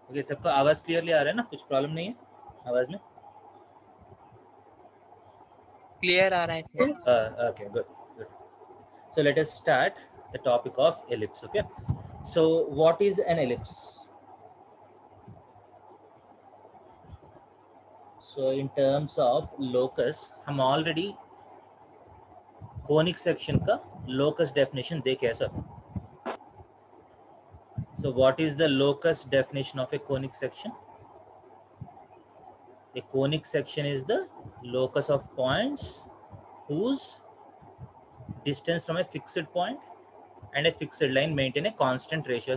Okay, सबको आवाज clearly आ रहा है ना? कुछ प्रॉब्लम नहीं है आवाज में? क्लियर आ रहा है। Okay, good, good. So let us start the topic of ellipse. Okay, so what is an ellipse? So in terms of locus, हम already conic section का locus definition देखे हैं सब. So what is the locus definition of a conic section? A conic section is the locus of points whose distance from a fixed point and a fixed line maintain a constant ratio.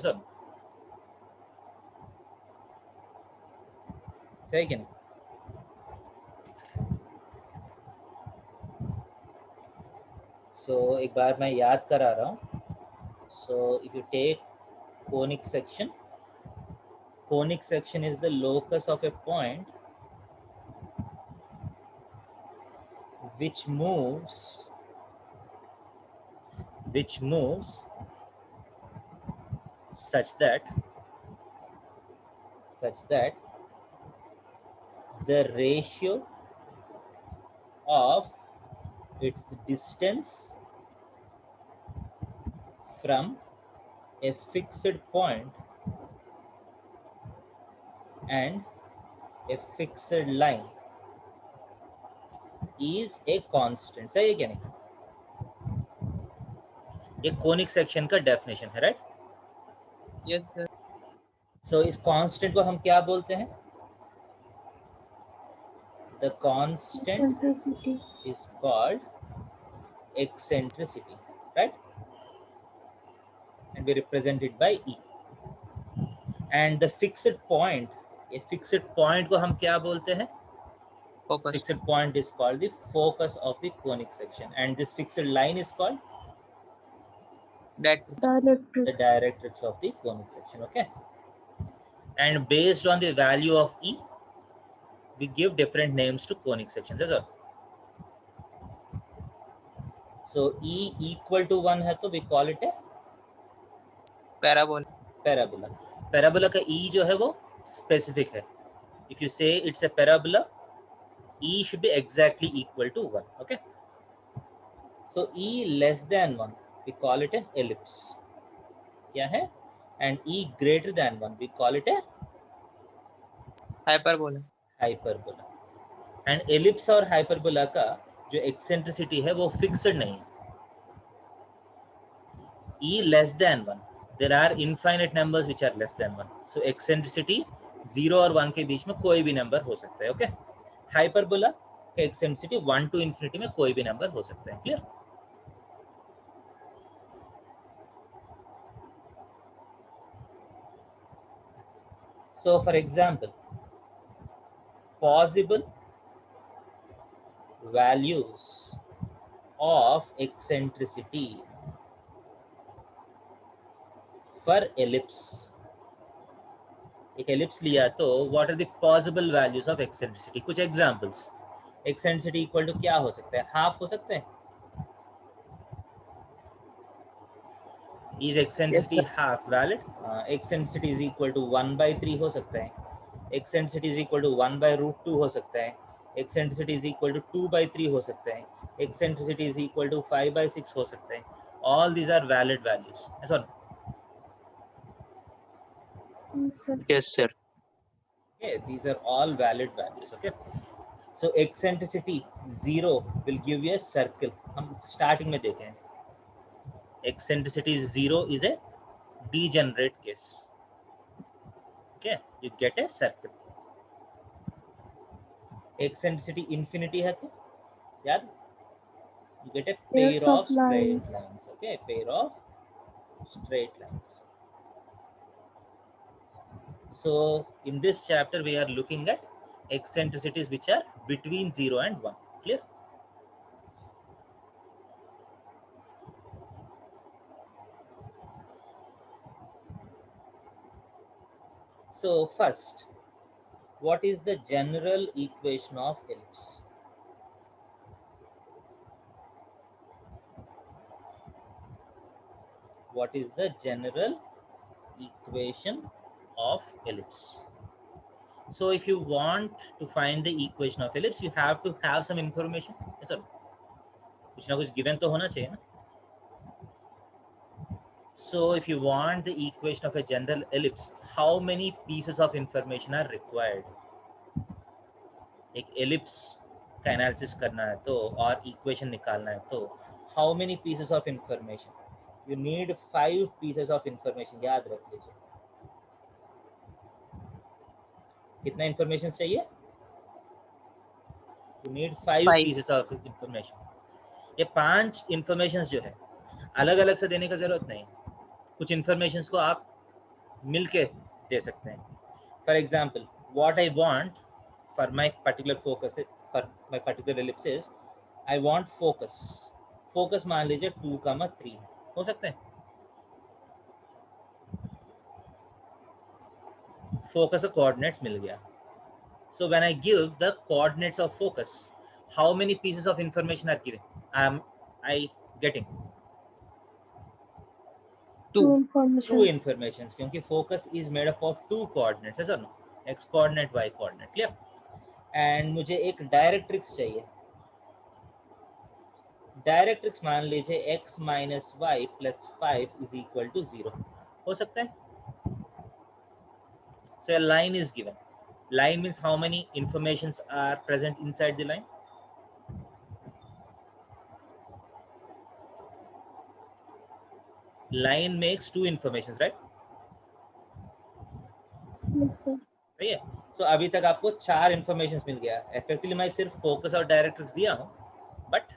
सही क्या नहीं? So एक बार मैं याद करा रहा हूँ. So if you take conic section is the locus of a point which moves such that the ratio of its distance from a fixed point and a fixed line is a constant. सही है क्या नहीं? ये conic section का definition है, right? Yes sir. So इस constant को हम क्या बोलते हैं? The constant is called eccentricity, right? And we represent it by E. And the fixed point, a fixed point को हम क्या बोलते हैं? Focus. Fixed point is called the focus of the conic section, and this fixed line is called the directrix of the conic section. Okay, and based on the value of E, we give different names to conic sections. That's all. So E equal to 1 है तो we call it a parabola. parabola. Parabola का E जो है वो specific है. If you say it's a parabola, E should be exactly equal to 1. Okay. So E less than 1, we call it an ellipse. क्या है? And E greater than 1, we call it a hyperbola. hyperbola. And ellipse और hyperbola का जो eccentricity है वो fixed नहीं है. E less than 1, there are infinite numbers which are less than 1. So eccentricity 0 और 1 के बीच में कोई भी नंबर हो सकता है. Okay. Hyperbola का eccentricity 1 to infinity में कोई भी नंबर हो सकता है. Clear? So for example, possible values of eccentricity for ellipse. एक ellipse लिया तो what are the possible values of eccentricity? कुछ examples. Eccentricity equal to क्या हो सकता है? हाफ हो सकते हैं. Is eccentricity half valid? Eccentricity is equal to 1/3 हो सकता है. Eccentricity is equal to 1/√2 हो सकता है. Eccentricity is equal to 2/3 हो सकता है. Eccentricity is equal to 5/6 हो सकता है. All these are valid values. That's all. Yes sir. Okay, these are all valid values. Okay. So eccentricity 0 will give you a circle. हम starting में देखें. Eccentricity 0 is a degenerate case. Okay, you get a circle. Eccentricity infinity है तो याद, you get a pair of straight lines. Okay, pair of straight lines. So in this chapter we are looking at eccentricities which are between 0 and 1. Clear? So first, what is the general equation of ellipse? What is the general equation of ellipse. So if you want to find the equation of ellipse, you have to have some information. Yes or no? कुछ ना कुछ given तो होना चाहिए ना. So if you want the equation of a general ellipse, how many pieces of information are required? एक ellipse का analysis करना है तो और equation निकालना है तो how many pieces of information? You need 5 pieces of information. याद रख लीजिए. कितना information चाहिए? You need 5 5. pieces of information. ये 5 informations जो है अलग अलग से देने का जरूरत नहीं. कुछ informations को आप मिलके दे सकते हैं. For example, what I want for my particular focus, for my particular ellipse is, I want focus. Focus मान लीजिए 2,3 हो सकते हैं. Focus का coordinates मिल गया. So when I give the coordinates of focus, how many pieces of information are given? I getting 2. two informations क्योंकि focus is made up of 2 coordinates, है sir? X coordinate, Y coordinate, clear? And मुझे एक directrix चाहिए. Directrix मान लीजिए x minus y plus 5 is equal to 0. हो सकता है? So a line is given. Line means how many informations are present inside the line? Line makes 2 informations, right? Yes, sir. सही है. So अभी तक आपको 4 informations मिल गया. Effectively मैं सिर्फ focus और directrix दिया हूँ, but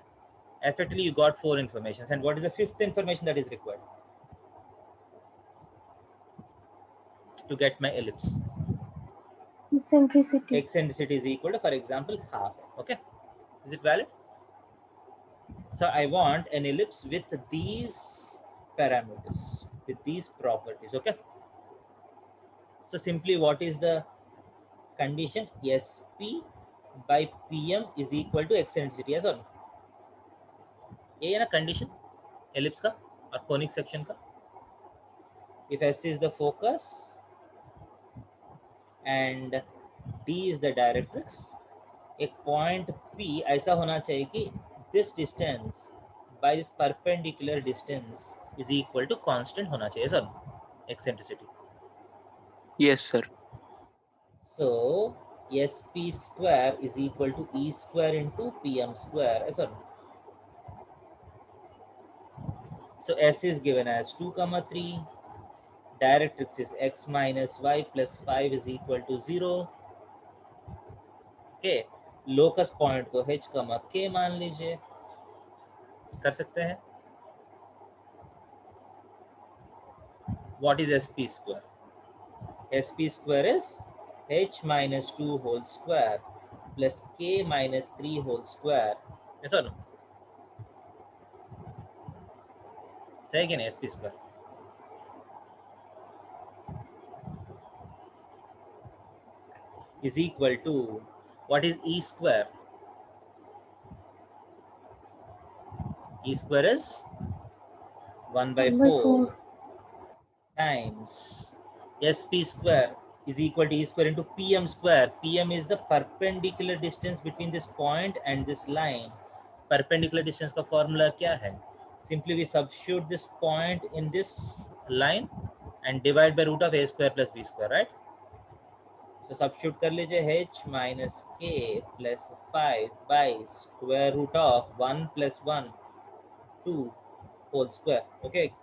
effectively you got 4 informations. And what is the 5th information that is required to get my ellipse? Eccentricity. Eccentricity is equal to, for example, half. Okay, is it valid? So I want an ellipse with these parameters, with these properties. Okay, so simply what is the condition? SP by PM is equal to eccentricity. Yes or no? ये है ना condition ellipse का और conic section का. If S is the focus and D is the directrix, एक point P ऐसा होना चाहिए कि this distance by this perpendicular distance is equal to constant होना चाहिए sir. Eccentricity. Yes, sir. So SP square is equal to E square into PM square. Sir. So S is given as 2,3. Directrix is x minus y plus 5 is equal to 0. Okay. Locus point को h, k मान लीजिए. कर सकते हैं. What is SP square? SP square is h minus 2 whole square plus k minus 3 whole square. Yes or no? Say again, SP square. Is equal to, what is E square? E square is 1 by 4 times SP square is equal to E square into PM square. PM is the perpendicular distance between this point and this line. Perpendicular distance का formula क्या है? Simply we substitute this point in this line and divide by root of a square plus b square, right? So substitute कर लीजिए h minus k plus 5 by square root of 1 plus 1 2 whole square. Okay.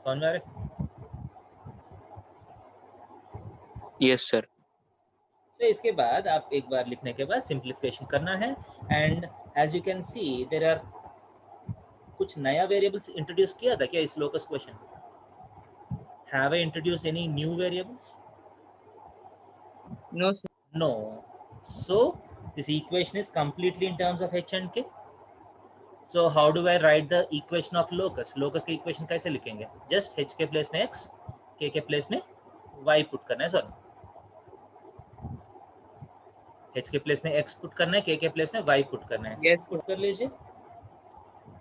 समझ में आ रहा है? Yes, sir. तो इसके बाद आप एक बार लिखने के बाद सिंप्लीफिकेशन करना है. And as you can see there are कुछ नया वेरिएबल्स इंट्रोड्यूस किया था क्या इस locus question? Have I introduced any new variables? No, sir. No. So this equation is completely in terms of h and k. So how do I write the equation of locus? Locus की equation कैसे लिखेंगे? Just h के place में x, k के place में y put करना है. Sorry, h के प्लेस में x पुट करना है, k के प्लेस में y पुट करना है. Yes, पुट कर लीजिए.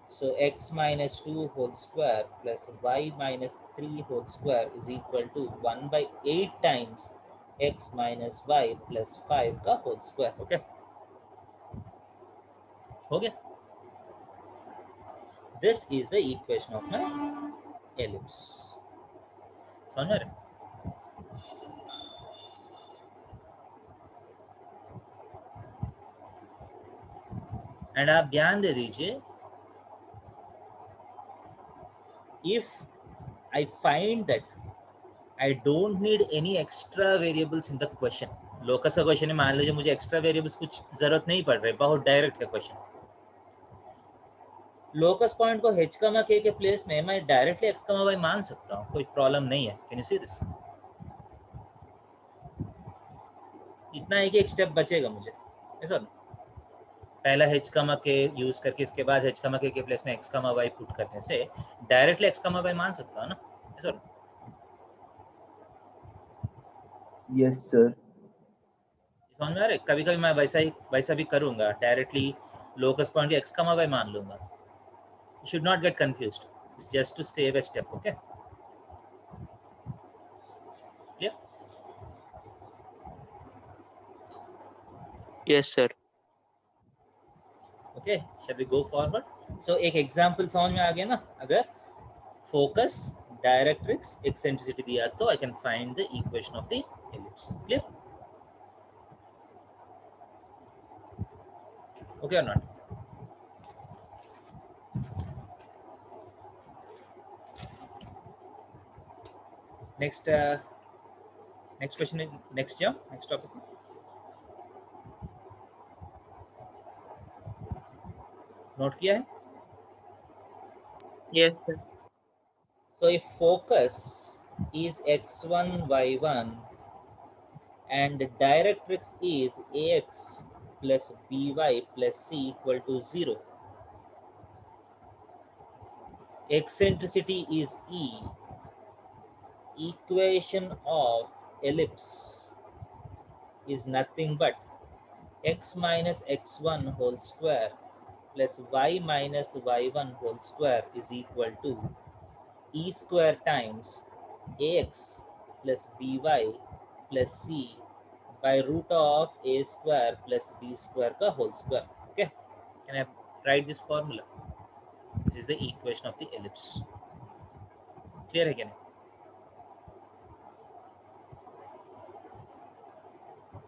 So x minus 2 whole square plus y minus 3 whole square is equal to 1 by 8 times x minus y plus 5 का whole square. Okay. Okay. This is the equation of my ellipse. समझ रहे? And आप ध्यान दे दीजिए, if I find that I don't need any extra variables in the question, locus का question है, मान लीजिए मुझे एक्स्ट्रा वेरिएबल्स कुछ जरूरत नहीं पड़ रही, बहुत डायरेक्ट है क्वेश्चन, लोकस पॉइंट को h, k के प्लेस में मैं डायरेक्टली x, y मान सकता हूँ, कोई प्रॉब्लम नहीं है. Can you see this? इतना है कि एक स्टेप बचेगा मुझे, ऐसा पहला h, k यूज करके इसके बाद h, k के प्लेस में x, y पुट करने से डायरेक्टली x, y मान सकता हूँ ना, ऐसा? Yes sir. समझ में आ रहा है? कभी कभी मैं वैसा भी करूंगा, डायरेक्टली लोकस पॉइंट के x, y मान लूंगा. You should not get confused. It's just to save a step. Okay. Clear? Yes, sir. Okay. Shall we go forward? So एक example समझ में आ गया ना? अगर focus, directrix, eccentricity दिया तो I can find the equation of the ellipse. Clear? Okay or not? Next, next question is next year. Next topic. Note किया है? Yes, sir. So if focus is x1, y1 and directrix is ax plus by plus c equal to 0, eccentricity is e, equation of ellipse is nothing but x minus x1 whole square plus y minus y1 whole square is equal to e square times ax plus by plus c by root of a square plus b square ka whole square. Okay, can I write this formula? This is the equation of the ellipse. Clear again?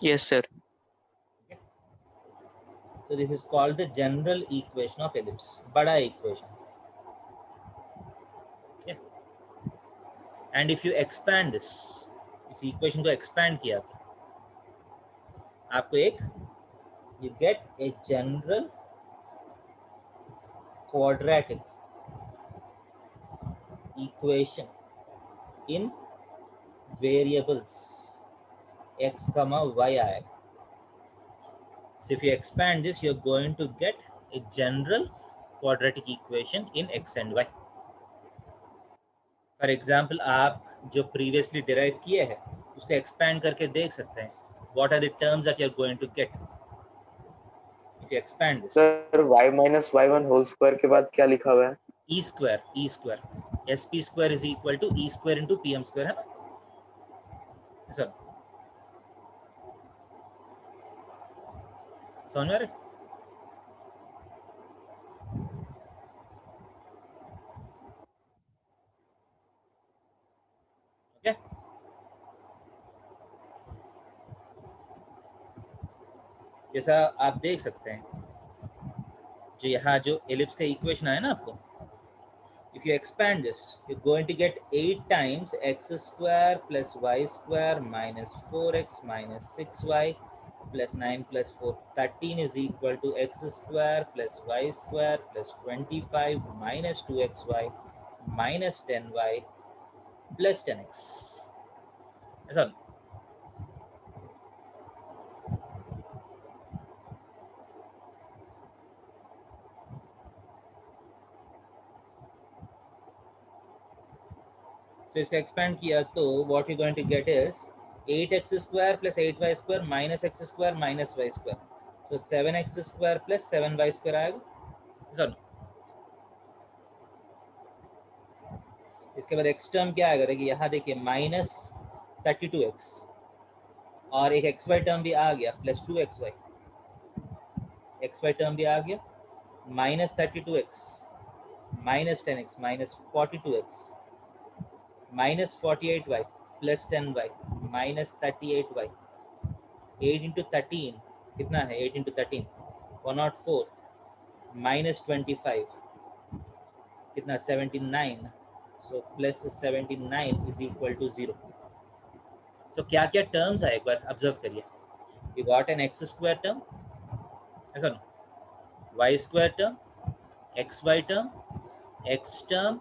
Yes, sir. Okay. So this is called the general equation of ellipse, bada equation. Yeah. And if you expand this, इस equation को expand किया तो आपको एक, you get a general quadratic equation in variables x, y आएगा. So if you expand this, you're going to get a general quadratic equation in x and y. For example, आप जो previously derive किए हैं उसको expand करके देख सकते हैं. What are the terms that you're going to get if you expand this? Sir y minus y1 whole square के बाद क्या लिखा हुआ है? E square, sp square is equal to e square into pm square है ना? Sir समझ में आ रहा है? Okay? जैसा आप देख सकते हैं, जो यहाँ जो एलिप्स का इक्वेशन है ना आपको, if you expand this, you're going to get 8 times x square plus y square minus 4x minus 6y plus 9 plus 4, 13 is equal to x square plus y square plus 25 minus 2xy minus 10y plus 10x. ऐसा So इसका expand किया तो what you're going to get is 8x square plus 8y square minus x square minus y square. So 7x square plus 7y square आएगा. So इसके बाद x term क्या आएगा, देखिए यहाँ देखिए -32x और एक एक्स वाई टर्म भी आ गया +2xy, एक्स वाई टर्म भी आ गया, -32x -10x -42x -48y +10y -38y, 8 into 13 कितना है, 8 into 13 104 -25 कितना 79, so +79 is equal to 0. So क्या क्या टर्म्स है एक बार ऑब्जर्व करिए. You got an x square term, ऐसा ना, y square term, xy term, x term,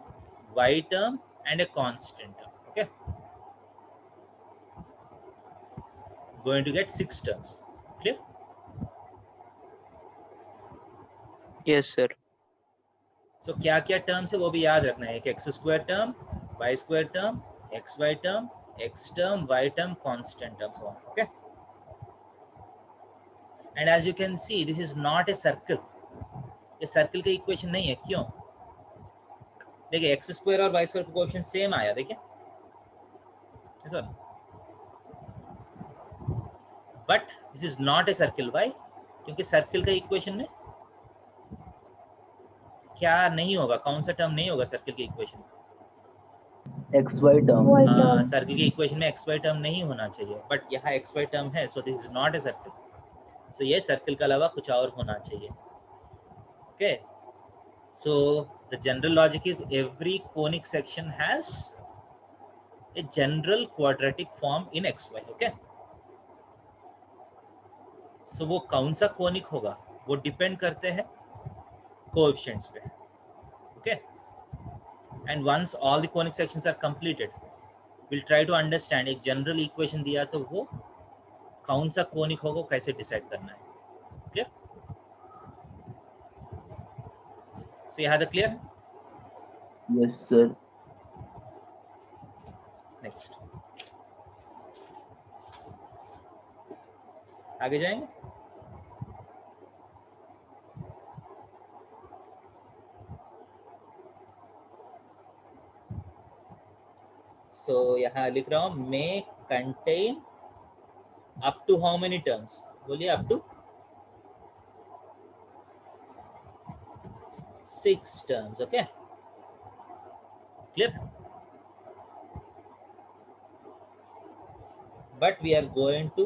y term and a constant term. Okay, going to get 6 terms. Clear? Yes, sir. So क्या क्या terms है वो भी याद रखना है. एक x square term, y square term, x y term, x term, y term, constant terms. Okay, and as you can see this is not a circle. ये सर्कल का इक्वेशन नहीं है. क्यों? देखिए एक्स स्क्वायर और वाई स्क्वायर का coefficient same आया, देखिए ऐसा, but this is not a circle. Why? क्योंकि सर्कल का इक्वेशन में क्या नहीं होगा, कौन सा टर्म नहीं होगा सर्कल के इक्वेशन में? X y term. हाँ, सर्कल के इक्वेशन में एक्स वाई टर्म नहीं होना चाहिए, बट यहाँ एक्स वाई टर्म है, so this is not a circle. So ये सर्कल के अलावा कुछ और होना चाहिए. Okay, so the general logic is every conic section has a general quadratic form in x y. Okay, so वो कौन सा कोनिक होगा वो डिपेंड करते हैं कोएफिशिएंट्स पे. Okay, and once all the conic sections are completed, we'll try to understand. एक जनरल इक्वेशन दिया तो वो कौन सा कोनिक होगा कैसे डिसाइड करना है. क्लियर? सो यहाँ तक क्लियर? Yes sir. नेक्स्ट आगे जाएंगे. सो यहाँ लिख रहा हूँ may contain up to how many terms. बोलिए up to 6 terms. Okay, clear? But we are going to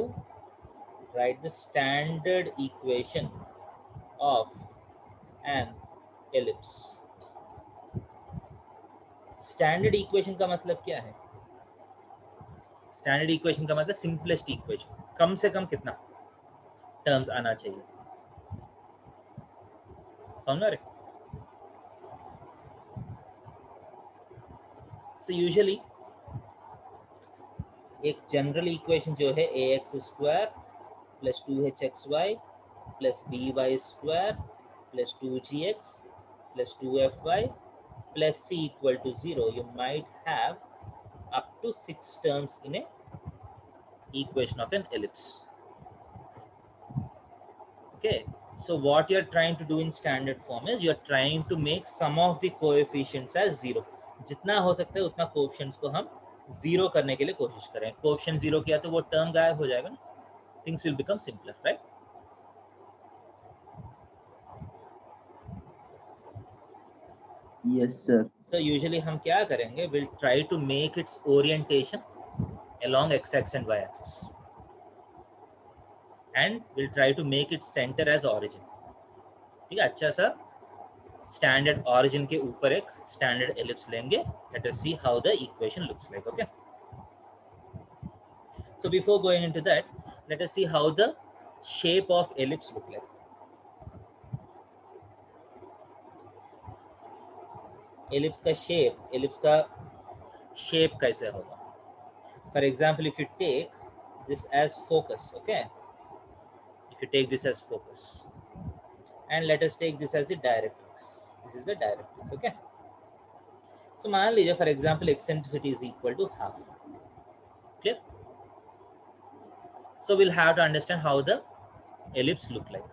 write the standard equation of an ellipse. Standard equation का मतलब क्या है? Standard equation का मतलब simplest equation. कम से कम कितना टर्म्स आना चाहिए, समझ रहे? So usually एक जनरल इक्वेशन जो है ax square plus 2hxy plus by square plus 2gx plus 2fy plus c equal to 0, you might have up to 6 terms in a equation of an ellipse. Okay, so what you are trying to do in standard form is you are trying to make some of the coefficients as 0. जितना हो सकता है उतना coefficients को हम 0 करने के लिए कोशिश करें. कोएफिशिएंट 0 किया तो वो टर्म गायब हो जाएगा ना. Things will become simpler, right? Yes sir. So usually हम क्या करेंगे, we'll try to make its orientation along x-axis and y-axis, and we'll try to make its center as origin. ठीक है, अच्छा सा standard origin के ऊपर एक standard ellipse लेंगे. Let us see how the equation looks like. Okay. So before going into that, let us see how the shape of ellipse look like. Ellipse का shape कैसे होगा? For example, if you take this as focus, okay? If you take this as focus, and let us take this as the directrix. This is the directrix, okay? So मान लीजिए for example eccentricity is equal to half. Clear? So we'll have to understand how the ellipse look like.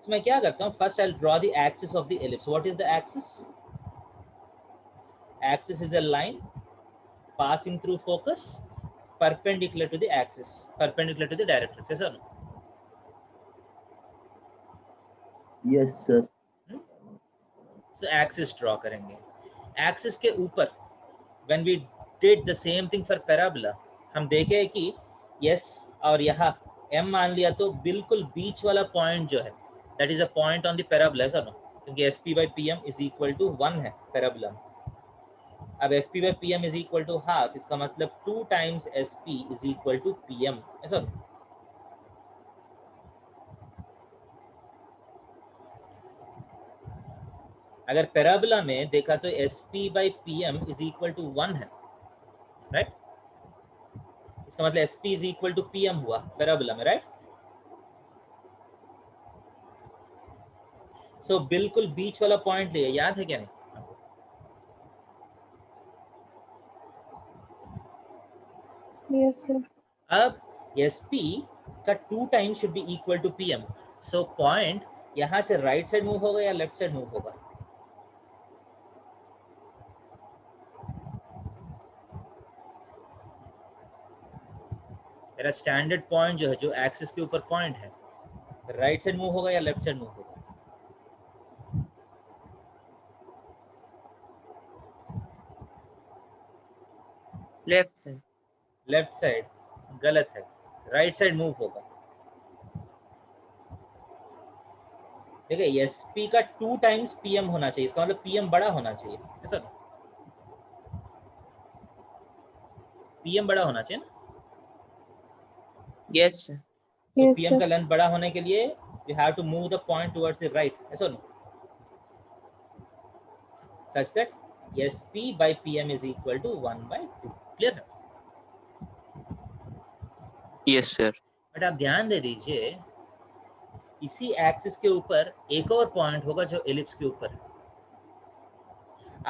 So मैं क्या करता हूँ, first I'll draw the axis of the ellipse. What is the axis? axis is a line passing through focus perpendicular to the axis, perpendicular to the directrix. Yes or no? Yes, sir. So axis draw करेंगे. Axis के ऊपर when we did the same thing for parabola, हम देखे कि yes और यहाँ m मान लिया तो बिल्कुल बीच वाला पॉइंट जो है that is a point on the parabola. ऐसा ना, क्योंकि sp by pm is equal to 1 है parabola में. अब sp by pm is equal to half, इसका मतलब 2 times sp is equal to pm. ऐसा ना. अगर पैराबोला में देखा तो sp by pm is equal to 1 है, राइट? इसका मतलब sp is equal to pm हुआ पैराबोला में, राइट? सो बिल्कुल बीच वाला पॉइंट लिया, याद है क्या नहीं? Yes, sir. अब sp का 2 times should be equal to pm. So point यहाँ से राइट साइड मूव होगा या लेफ्ट साइड मूव होगा? मेरा स्टैंडर्ड पॉइंट जो है, जो एक्सिस के ऊपर पॉइंट है, राइट साइड मूव होगा या लेफ्ट साइड मूव होगा? Left side. लेफ्ट साइड गलत है, राइट साइड मूव होगा. देखिए sp का 2 टाइम्स pm होना चाहिए, इसका मतलब pm बड़ा होना चाहिए. ऐसा ना, pm बड़ा होना चाहिए ना. Yes sir. So Yes, pm sir. का लेंथ बड़ा होने के लिए you have to move the point towards the right. ऐसा ना, such that sp by pm is equal to 1 by 2. Clear है? Yes sir. बट आप ध्यान दे दीजिए, इसी एक्सिस के ऊपर एक और पॉइंट होगा जो एलिप्स के ऊपर है.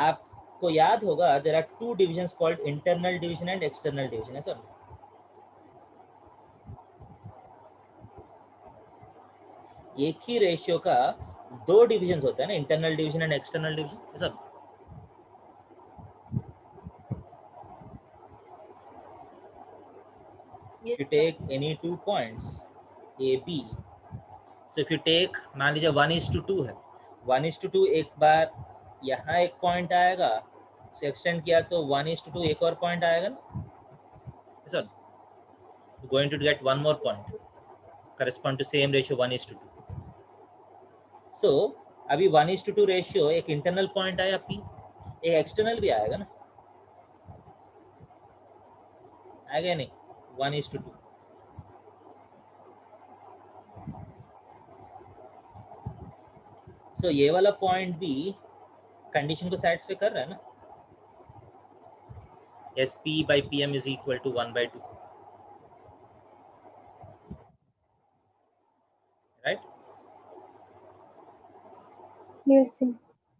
आपको याद होगा देयर आर 2 divisions called internal division and external division. ऐसा ना, एक ही रेशियो का 2 डिविजन्स होते हैं ना, internal division and external division. ऐसा ना, if you take any 2 points a b, so if you take, मान लीजिए 1:2 है, 1:2 एक बार यहाँ एक पॉइंट आएगा, उसे एक्सटेंड किया तो 1:2 एक और पॉइंट आएगा ना. ऐसा ना, going to get one more point correspond to same ratio 1:2. so अभी 1:2 रेशियो एक इंटरनल पॉइंट आया p, एक एक्सटर्नल भी आएगा ना, आएगा नहीं? 1:2. सो ये वाला पॉइंट भी कंडीशन को सैटिस्फाई कर रहा है ना. sp by pm is equal to 1 by 2, right? Yes, sir.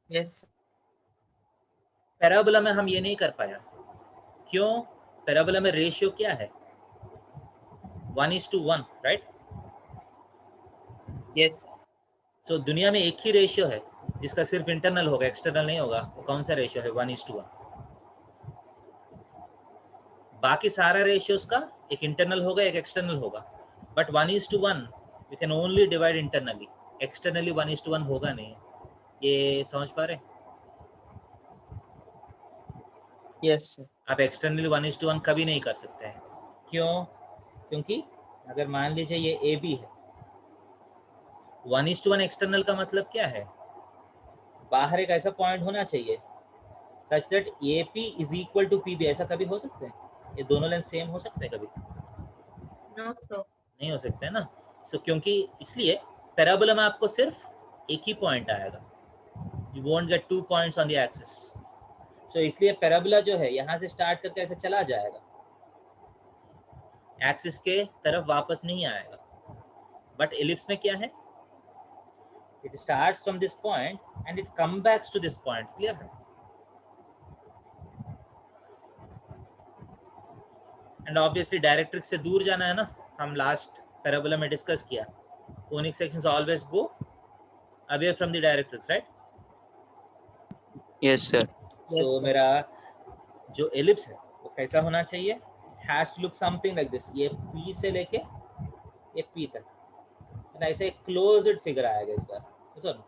Yes. Parabola में हम ये नहीं कर पाया. क्यों? पैराबोला में रेशियो क्या है? 1:1, राइट? यस. सो दुनिया में एक ही रेशियो है जिसका सिर्फ इंटरनल होगा, एक्सटर्नल नहीं होगा. वो कौन सा रेशियो है? 1:1. बाकी सारा रेशियोस का एक इंटरनल होगा, एक एक्सटर्नल होगा. But 1:1 you can only divide internally, externally 1:1 होगा नहीं. ये समझ पा रहे? Yes sir. आप एक्सटर्नली 1:1 कभी नहीं कर सकते हैं. क्यों? क्योंकि अगर मान लीजिए ये ए बी है, 1:1 एक्सटर्नल का मतलब क्या है? बाहर एक ऐसा पॉइंट होना चाहिए such that AP is equal to PB. ऐसा कभी हो सकता है? ये दोनों लेंथ सेम हो सकते हैं कभी? No sir. नहीं हो सकते है ना. सो क्योंकि इसलिए पैराबोला में आपको सिर्फ एक ही पॉइंट आएगा, you won't get 2 points on the axis. So इसलिए पैराबोला जो है यहाँ से स्टार्ट करके ऐसे चला जाएगा, एक्सिस के तरफ वापस नहीं आएगा. बट एलिप्स में क्या है? It starts from this point and it come backs to this point. Clear है? एंड ऑब्वियसली डायरेक्ट्रिक्स से दूर जाना है ना, हम लास्ट पैराबोला में डिस्कस किया. Conic sections always go away from the directrix, right? Yes sir. Yes, so sir. मेरा जो एलिप्स है वो कैसा होना चाहिए? Has to look something like this. ये P से लेके ये P तक ना, ऐसे एक क्लोज्ड फिगर आएगा इस बार. सुन,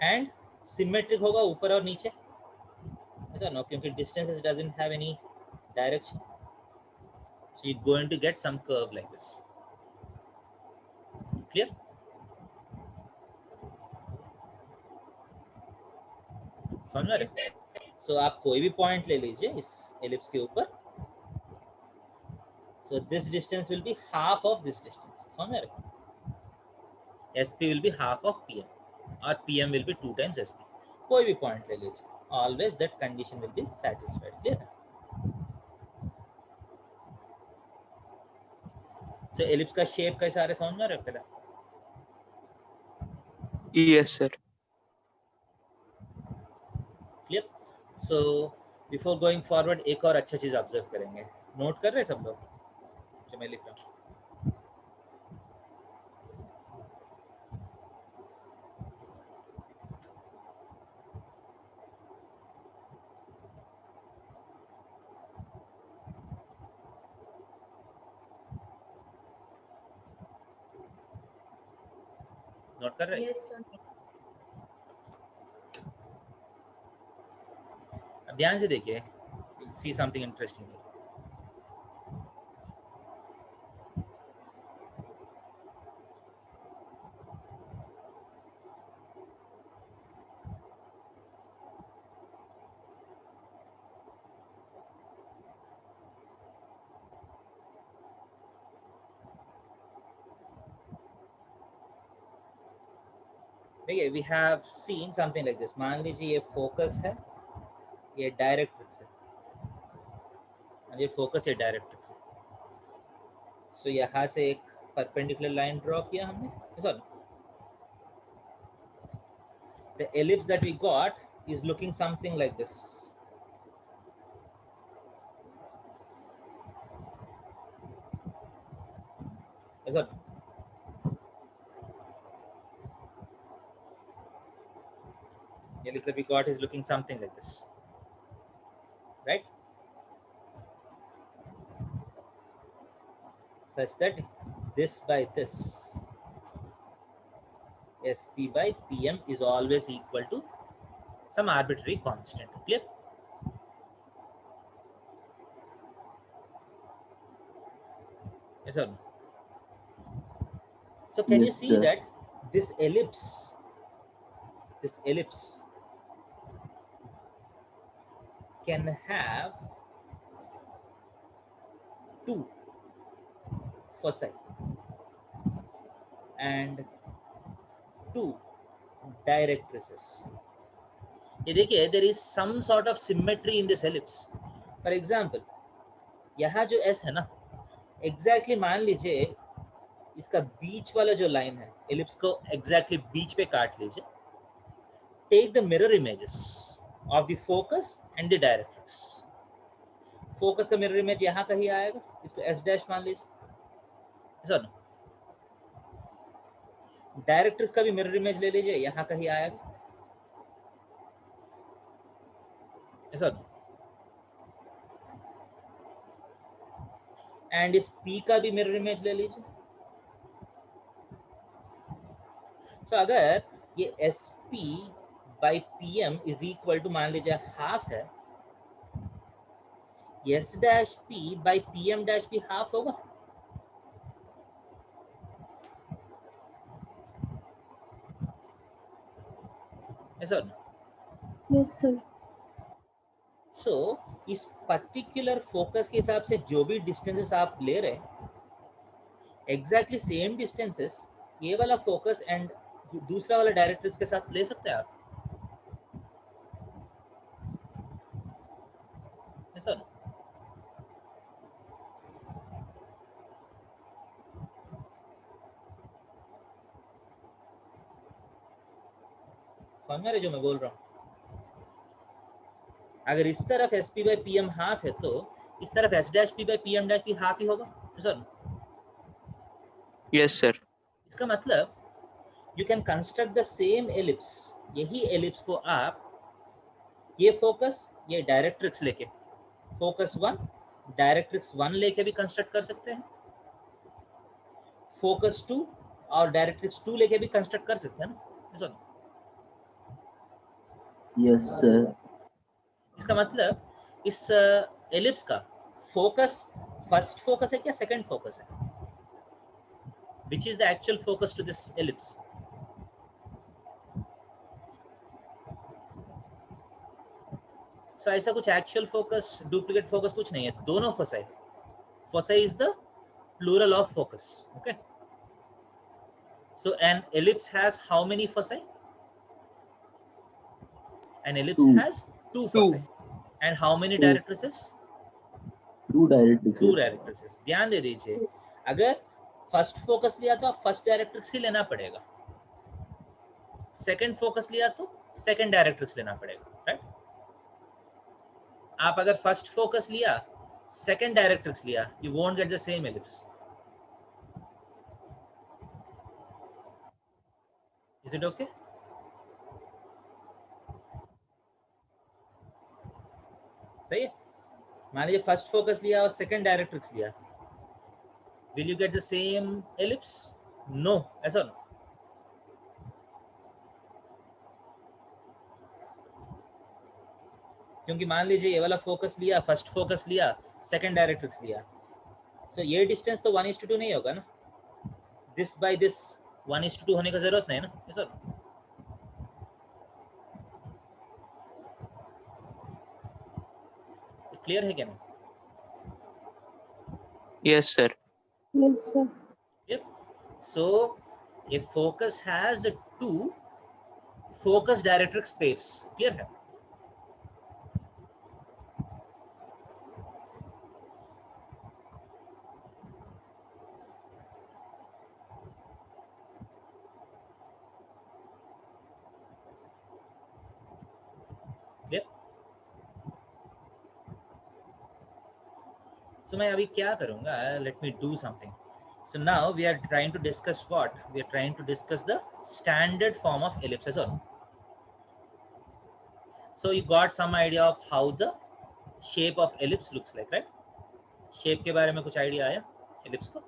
एंड सिमेट्रिक होगा ऊपर और नीचे, ऐसा नो, क्योंकि distances doesn't have any direction. So you're going to get some curve like this. Clear? समझ में आ रहा है? So आप कोई भी पॉइंट ले लीजिए इस एलिप्स के ऊपर. So this distance will be half of this distance. समझ में आ रहा है? SP will be half of PM और PM will be 2 times SP. कोई भी पॉइंट ले लीजिए. Always that condition will be satisfied. Clear? So ellipse का शेप कैसा आ रहा है समझ में आ रहा है पहले? Yes, sir. Clear? So before going forward एक और अच्छा चीज ऑब्जर्व करेंगे. नोट कर रहे हैं सब लोग जो मैं लिख रहा हूँ? नोट कर रहे हैं? Yes, sir. अब ध्यान से देखिए. See something interesting. देखिए, we have seen something like this. मान लीजिए ये फोकस है, ये डायरेक्ट्रिक्स है, ये फोकस ये डायरेक्ट्रिक्स है. सो यहाँ से एक परपेंडिकुलर लाइन ड्रॉ किया हमने. Sorry, the ellipse that we got is looking something like this. Yes, sir. The ellipse that we got is looking something like this, right? Such that this by this, SP by PM is always equal to some arbitrary constant. Clear? Yes or no? So can you Yes, see sir. that this ellipse can have two foci and two directrices. ये देखिए, there is some sort of symmetry in this ellipse. For example, यहाँ जो S है ना, exactly मान लीजिए इसका बीच वाला जो लाइन है, ellipse को exactly बीच पे काट लीजिए. Take the mirror images of the focus and the directrix. Focus का मिरर इमेज यहाँ कहीं आएगा, इसको S डैश मान लीजिए. सर, डायरेक्ट्रिक्स का भी मिरर इमेज ले लीजिए, यहाँ कहीं आएगा. सर, एंड इस P का भी मिरर इमेज ले लीजिए. सो अगर ये SP by PM is equal to मान लीजिए हाफ है, S dash P by PM dash भी हाफ होगा. Sir, Yes, sir. सो इस पर्टिकुलर फोकस के हिसाब से जो भी डिस्टेंसेस आप ले रहे हैं, एग्जैक्टली सेम डिस्टेंसेस ये वाला फोकस एंड दूसरा वाला डायरेक्ट्रिक्स के साथ ले सकते हैं आप. सर, समझ में आ रहा है जो मैं बोल रहा हूँ? अगर इस तरफ SP by PM हाफ है तो इस तरफ S dash P by PM dash भी हाफ ही होगा. Sir, Yes, sir. इसका मतलब you can construct the same ellipse. यही ellipse को आप ये फोकस, ये डायरेक्ट्रिक्स लेके फोकस 1, डायरेक्ट्रिक्स 1 लेके भी कंस्ट्रक्ट कर सकते हैं, फोकस 2 और डायरेक्ट्रिक्स 2 लेके भी कंस्ट्रक्ट कर सकते हैं ना। Yes sir. इसका मतलब इस एलिप्स का फोकस फर्स्ट फोकस है क्या सेकंड फोकस है? Which is the actual focus to this ellipse? So ऐसा कुछ actual focus, duplicate focus कुछ नहीं है, दोनों foci। Foci is the plural of focus. Okay. So an ellipse has how many foci? An ellipse has two foci. And how many directrices? Two directrices. Directrices. ध्यान दे दीजिए, अगर first focus लिया तो आप फर्स्ट डायरेक्ट्रिक्स ही लेना पड़ेगा, second focus लिया तो सेकंड डायरेक्ट्रिक्स लेना पड़ेगा, राइट? आप अगर फर्स्ट फोकस लिया सेकंड डायरेक्ट्रिक्स लिया, you won't get the same ellipse. Is it okay? सही है। मान लीजिए फर्स्ट फोकस लिया और सेकंड डायरेक्ट्रिक्स लिया, will you get the same ellipse? No, ऐसा no। क्योंकि मान लीजिए ये वाला फोकस लिया, फर्स्ट फोकस लिया, सेकंड डायरेक्ट्रिक्स लिया, सो ये डिस्टेंस तो 1:2 नहीं होगा ना, दिस बाय दिस 1:2 होने का जरूरत नहीं है ना, ऐसा। क्लियर है क्या नहीं? Yes, sir. Yes, sir. Yep. So a focus has two focus directrix pairs. Clear है? Clear? So मैं अभी क्या करूँगा? Let me do something. So now we are trying to discuss what? We are trying to discuss the standard form of ellipses. So you got some idea of how the shape of ellipse looks like, right? Shape के बारे में कुछ idea आया ellipse को?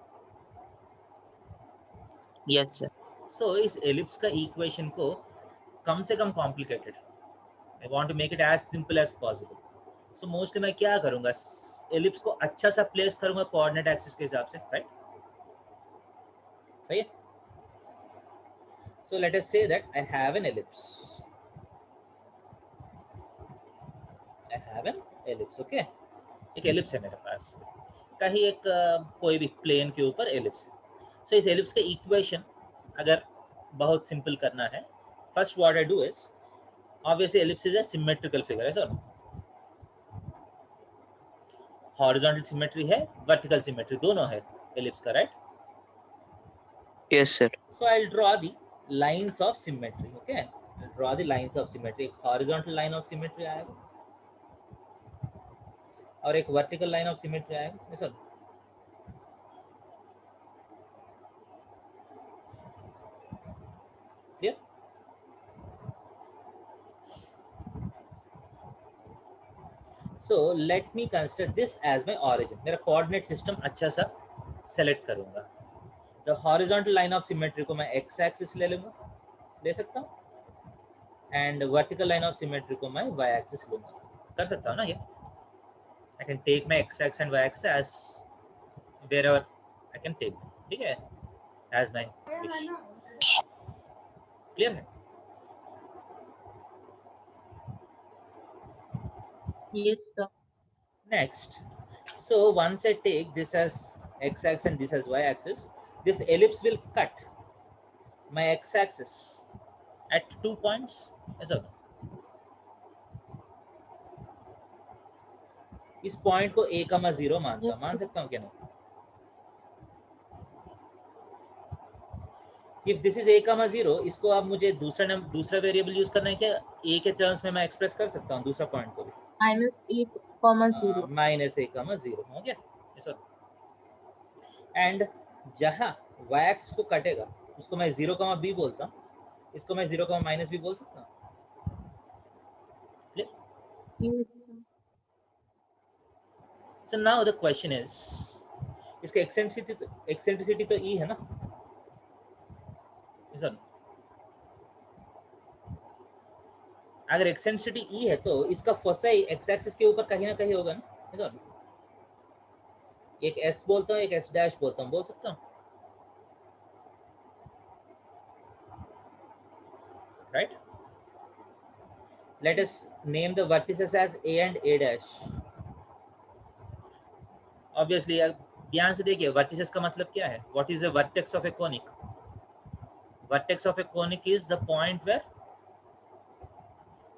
Yes, sir. So इस ellipse का equation को कम से कम complicated, I want to make it as simple as possible. So mostly मैं क्या करूँगा? ellipse को अच्छा सा place करूँगा coordinate axis के हिसाब से, right? सही है? So let us say that I have an ellipse. I have an ellipse, okay? एक ellipse है मेरे पास, कहीं एक कोई भी plane के ऊपर ellipse है। So इस ellipse का equation अगर बहुत simple करना है, first what I do is, obviously ellipse is a symmetrical figure, है सर? Horizontal symmetry है, vertical symmetry दोनों है ellipse का, right? Yes, sir. So I'll draw the lines of symmetry, okay? I'll draw the lines of symmetry. एक horizontal line of symmetry आएगा और एक vertical line of symmetry आएगा, yes sir? Clear? So let me consider this as my origin. मेरा coordinate system अच्छा सा select करूँगा. The horizontal line of symmetry को मैं x axis ले लूँगा, ले सकता हूँ, and vertical line of symmetry को मैं y axis लूँगा, कर सकता हूँ ना ये? I can take my x axis and y axis as wherever I can take them, ठीक है? As my wish. Clear है? Yes, sir. Next, so once I take this as x axis and this as y axis, this ellipse will cut my x axis at 2 points, ऐसा होगा। इस point को a, 0 मानता, मान सकता हूँ क्या नहीं? If this is a, 0, इसको आप मुझे दूसरा वेरिएबल यूज करना है क्या? a के टर्म्स में मैं एक्सप्रेस कर सकता हूँ दूसरा पॉइंट को भी, -a, 0. माइनस a, 0 हो गया, सर? एंड जहाँ y एक्सिस को कटेगा उसको मैं 0, b बोलता हूँ, इसको मैं 0, माइनस भी बोल सकता हूँ। Yes, sir. So now the question is, इसका एक्सेंट्रिसिटी तो E है ना सर? अगर एक्सेंट्रिसिटी E है तो इसका फोसाई एक्स एक्सिस के ऊपर कहीं ना कहीं होगा ना सर? एक S बोलता हूँ, एक S डैश बोलता हूँ, बोल सकता हूँ, right? Let us name the vertices as A and A dash. Obviously, ध्यान से देखिए, vertices का मतलब क्या है? What is the vertex of a conic? Vertex of a conic is the point where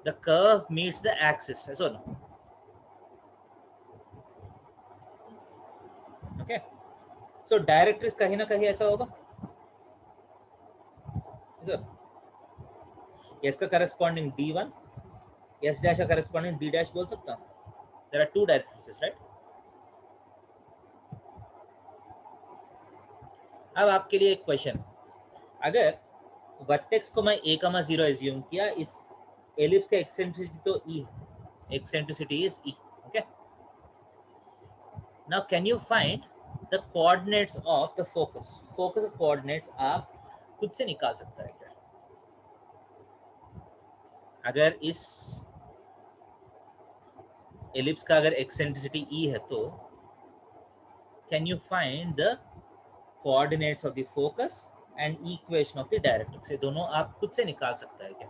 the curve meets the axis, yes or no? Okay. So directrix कहीं ना कहीं ऐसा होगा, sir. S का corresponding D1, S dash का corresponding D dash बोल सकता हूँ. There are two directrices, right? अब आपके लिए एक क्वेश्चन, अगर वर्टेक्स को मैं a, 0 एज्यूम किया, इस एलिप्स का एक्सेंट्रिसिटी तो E है, eccentricity is E, okay? Now can you find the coordinates of the focus? Focus coordinates आप खुद से निकाल सकता है क्या? अगर इस एलिप्स का अगर एक्सेंट्रिसिटी E है तो can you find the coordinates of the focus and equation of the directrix? ये दोनों आप खुद से निकाल सकता है क्या?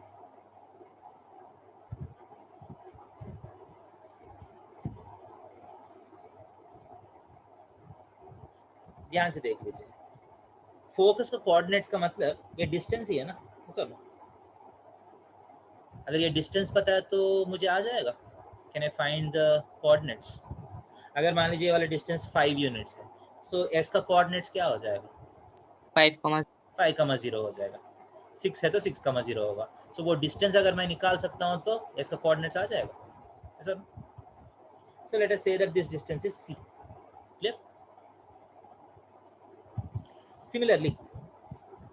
ध्यान से देख लीजिए, फोकस का कोऑर्डिनेट्स का मतलब ये डिस्टेंस ही है ना सर? अगर ये डिस्टेंस पता है तो मुझे आ जाएगा, can I find the coordinates? अगर मान लीजिए वाला डिस्टेंस 5 यूनिट्स है, सो एस का कोऑर्डिनेट्स क्या हो जाएगा? 5,0 हो जाएगा। 6 है तो 6,0 होगा। सो वो डिस्टेंस अगर मैं निकाल सकता हूँ तो एस का कोऑर्डिनेट्स आ जाएगा sir. So let us say that this distance is c. Clear? Similarly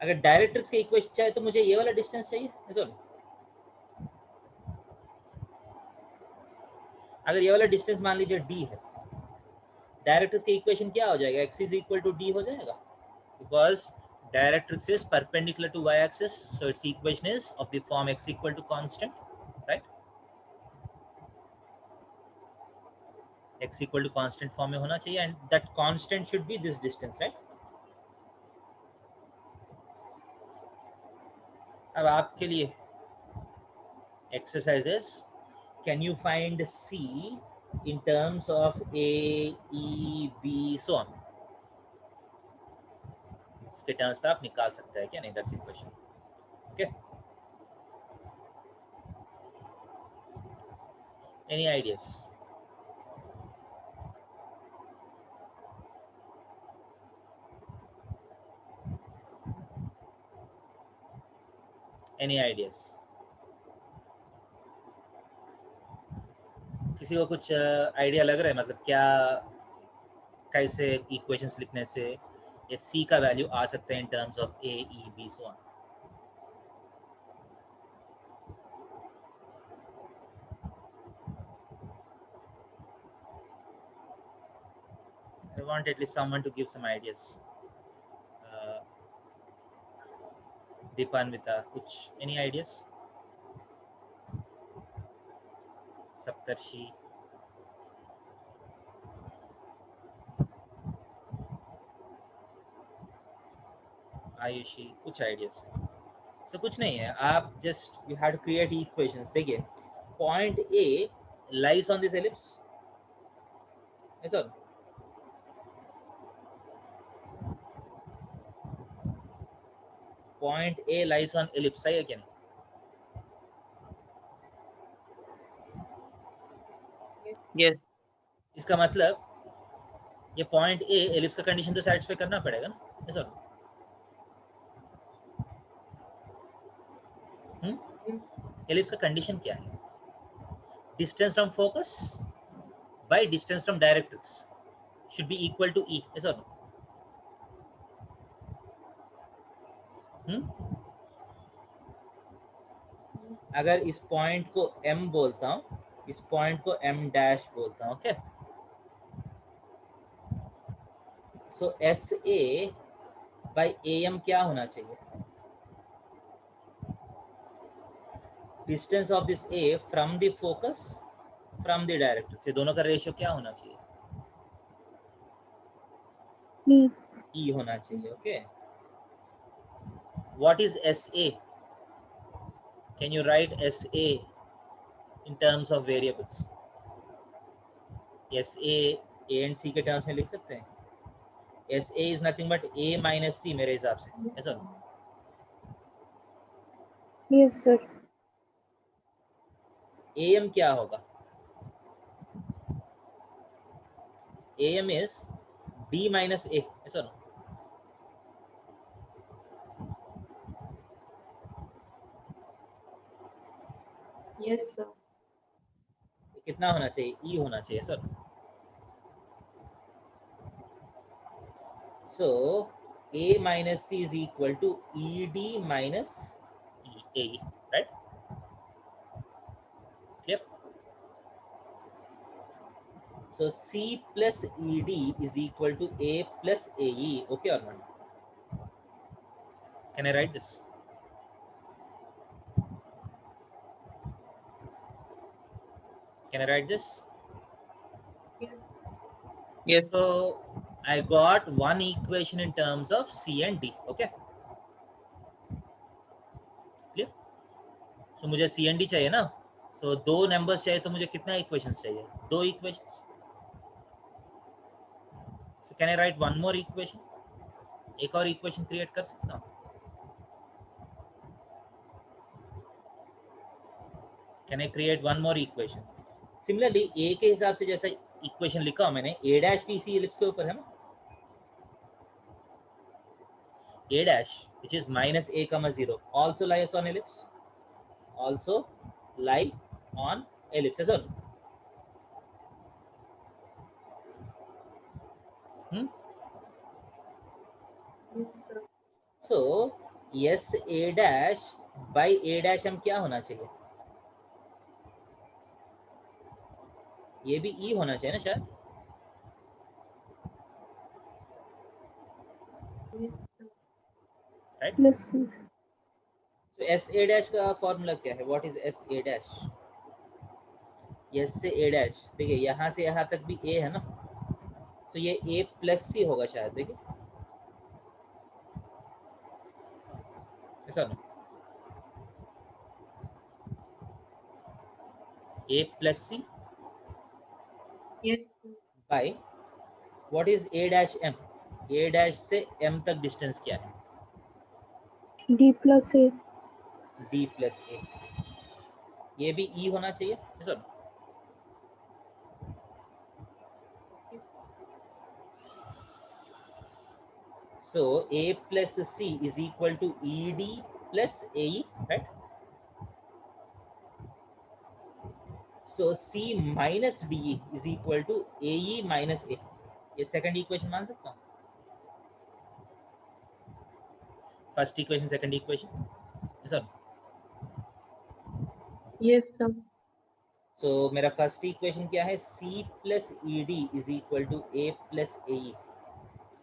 अगर डायरेक्ट्रिक्स के इक्वेशन चाहिए तो मुझे ये वाला डिस्टेंस चाहिए सर। अगर ये वाला डिस्टेंस मान लीजिए d है, डायरेक्ट्रिक्स के इक्वेशन क्या हो जाएगा? x is equal to d हो जाएगा, because directrix is perpendicular to y axis, so its equation is of the form x equal to constant, right? x equal to constant form में होना चाहिए, and that constant should be this distance, right? अब आपके लिए exercises, can you find c in terms of a, e, b, so on? इसके terms पे आप निकाल सकते हैं क्या? नहीं, that's equation. Okay, any ideas? Any ideas? किसी को कुछ आइडिया लग रहा है, मतलब क्या कैसे इक्वेशंस लिखने से ये c का वैल्यू आ सकता है इन terms of a, e, b, so on? I want at least someone to give some ideas. Deepanvita, कुछ any ideas? सप्तर्षि, आयुषी, कुछ आइडियाज? सो कुछ नहीं है, आप just you have to create equations. देखिए, point A lies on this ellipse, sir. Point A lies on ellipse, सही है क्या? Yes. इसका मतलब ये पॉइंट ए एलिप्स का कंडीशन तो सेटिस्फाई करना पड़ेगा ना सर? एलिप्स का कंडीशन क्या है? Distance from focus by distance from directrix should be equal to e, yes or no? अगर इस पॉइंट को m बोलता हूं, इस पॉइंट को m डैश बोलता हूं, okay. So S A by A M क्या होना चाहिए? Distance of this A from the focus from the director से, दोनों का रेशियो क्या होना चाहिए? E. ई होना चाहिए, okay. What is S A? Can you write S A in terms of variables? S A and C के terms में लिख सकते हैं। S A is nothing but A minus C मेरे हिसाब से, ऐसा। Yes, sir. ए एम क्या होगा? A M is D minus A, ऐसा ना? Yes, sir. कितना होना चाहिए? ई होना चाहिए sir. So A minus C is equal to E D minus A, right? Clear? So C plus E D is equal to A plus A E, okay और not? Can I write this? Can I write this? Yes. So I got one equation in terms of C and D. Okay. Clear? So मुझे C and D चाहिए ना? So दो numbers चाहिए, तो मुझे कितना equations चाहिए? दो equations. So can I write one more equation? एक और equation create कर सकता हूँ? Can I create one more equation? Similarly A के हिसाब से जैसा equation लिखा हूँ मैंने, A dash भी इसी ellipse के ऊपर है ना? A dash which is minus a comma 0 also lies on ellipse, also lie on ellipse as well. Yes, sir. So yes a dash by a dash हम क्या होना चाहिए? ये भी e होना चाहिए ना शायद? Yes, sir. Right? Yes, sir. So s a dash का फॉर्मूला क्या है? What is s a dash? yes से a dash, देखिए यहाँ से यहाँ तक भी a है ना, so ये a प्लस c होगा शायद, देखिए ऐसा ना, a plus c Yes, sir. by what is a dash m? a dash से m तक डिस्टेंस क्या है? D plus A. d plus a, ये भी e होना चाहिए ऐसा ना? So a plus c is equal to ed plus ae, right? So c minus de is equal to ae minus a. ये सेकंड इक्वेशन मान सकता हूँ? First equation second equation sir. Yes, sir. So मेरा first equation क्या है? c plus E D is equal to a plus ae.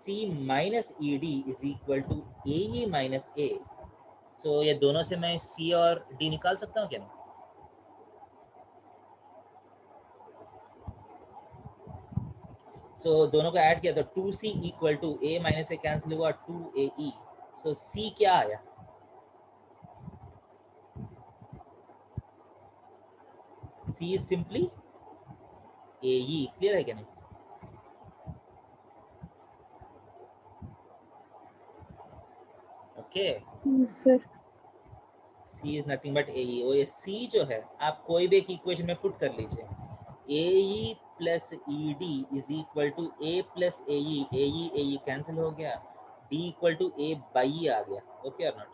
c minus e D is equal to ae minus a. So ये दोनों से मैं c और d निकाल सकता हूँ क्या नहीं? सो दोनों को ऐड किया तो 2c equal to a minus a cancel हुआ 2ae. सो c क्या आया? c is simply ae. Clear है क्या नहीं? Okay, Yes, sir. c is nothing but ae. और ये c जो है आप कोई भी एक इक्वेशन में पुट कर लीजिए, ae plus E D is equal to a plus ae. ae cancel हो गया, d equal to a by आ गया, ओके और नॉट?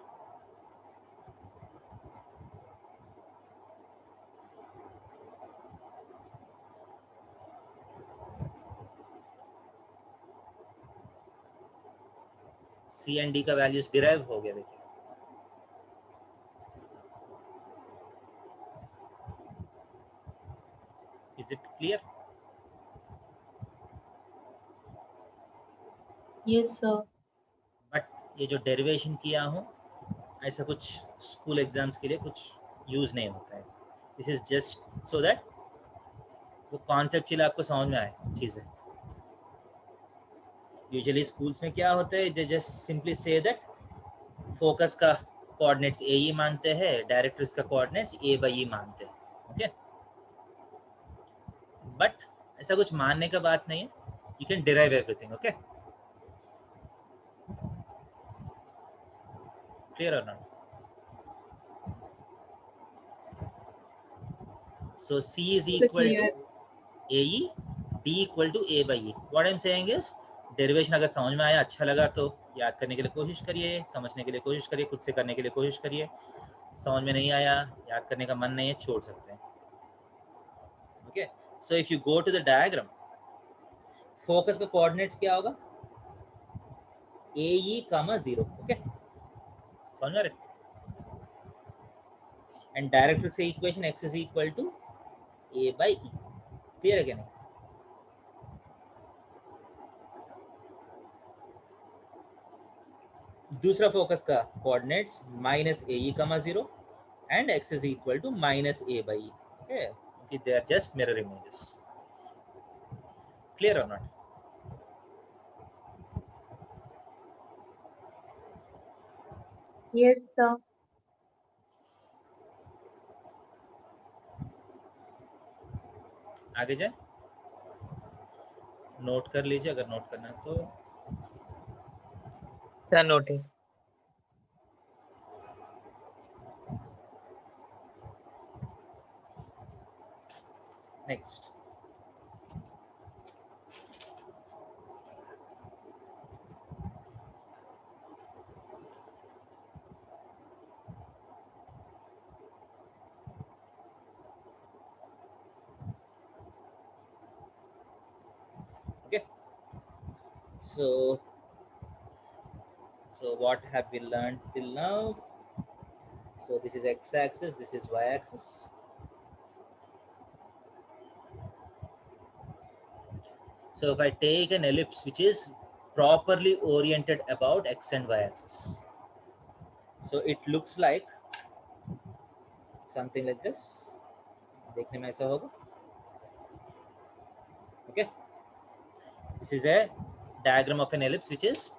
c एंड d का वैल्यूज डिराइव हो गया, देखिए is it clear? Yes, sir. But ये जो डेरिवेशन किया हूँ ऐसा कुछ स्कूल एग्जाम्स के लिए कुछ यूज नहीं होता है. This is just so that वो कॉन्सेप्चुअली आपको समझ में आए चीजें. यूजुअली स्कूल्स में क्या होता है, they just simply say that focus का कोऑर्डिनेट्स ए ई मानते हैं, डायरेक्टर्स का कोऑर्डिनेट्स ए बाई ई मानते हैं. ओके, बट ऐसा कुछ मानने का बात नहीं है. You can derive everything. Okay, clear और not? So C is equal to AE, D equal to A by E. What I'm saying is derivation अगर समझ में आया, अच्छा लगा तो याद करने के लिए कोशिश करिए, समझने के लिए कोशिश करिए, खुद से करने के लिए कोशिश करिए. समझ में नहीं आया, याद करने का मन नहीं है, छोड़ सकते हैं. Okay, so if you go to the diagram, focus का कोऑर्डिनेट्स क्या होगा? AE, 0. ओके, समझ में आ रहा है? एंड डायरेक्टर से equation x is equal to A by E. Clear है क्या नहीं? दूसरा फोकस का coordinates -AE, 0 and x is equal to -A by E. Okay, they are just mirror images. Clear or not? Yes, sir. आगे जाए, note कर लीजिए अगर नोट करना है तो. Sir, noting. Next, okay. So what have we learned till now? So this is x-axis, this is y-axis. So if I take an ellipse which is properly oriented about x and y-axis, so it looks like something like this. देखने में ऐसा होगा. Okay, this is a diagram of an ellipse which is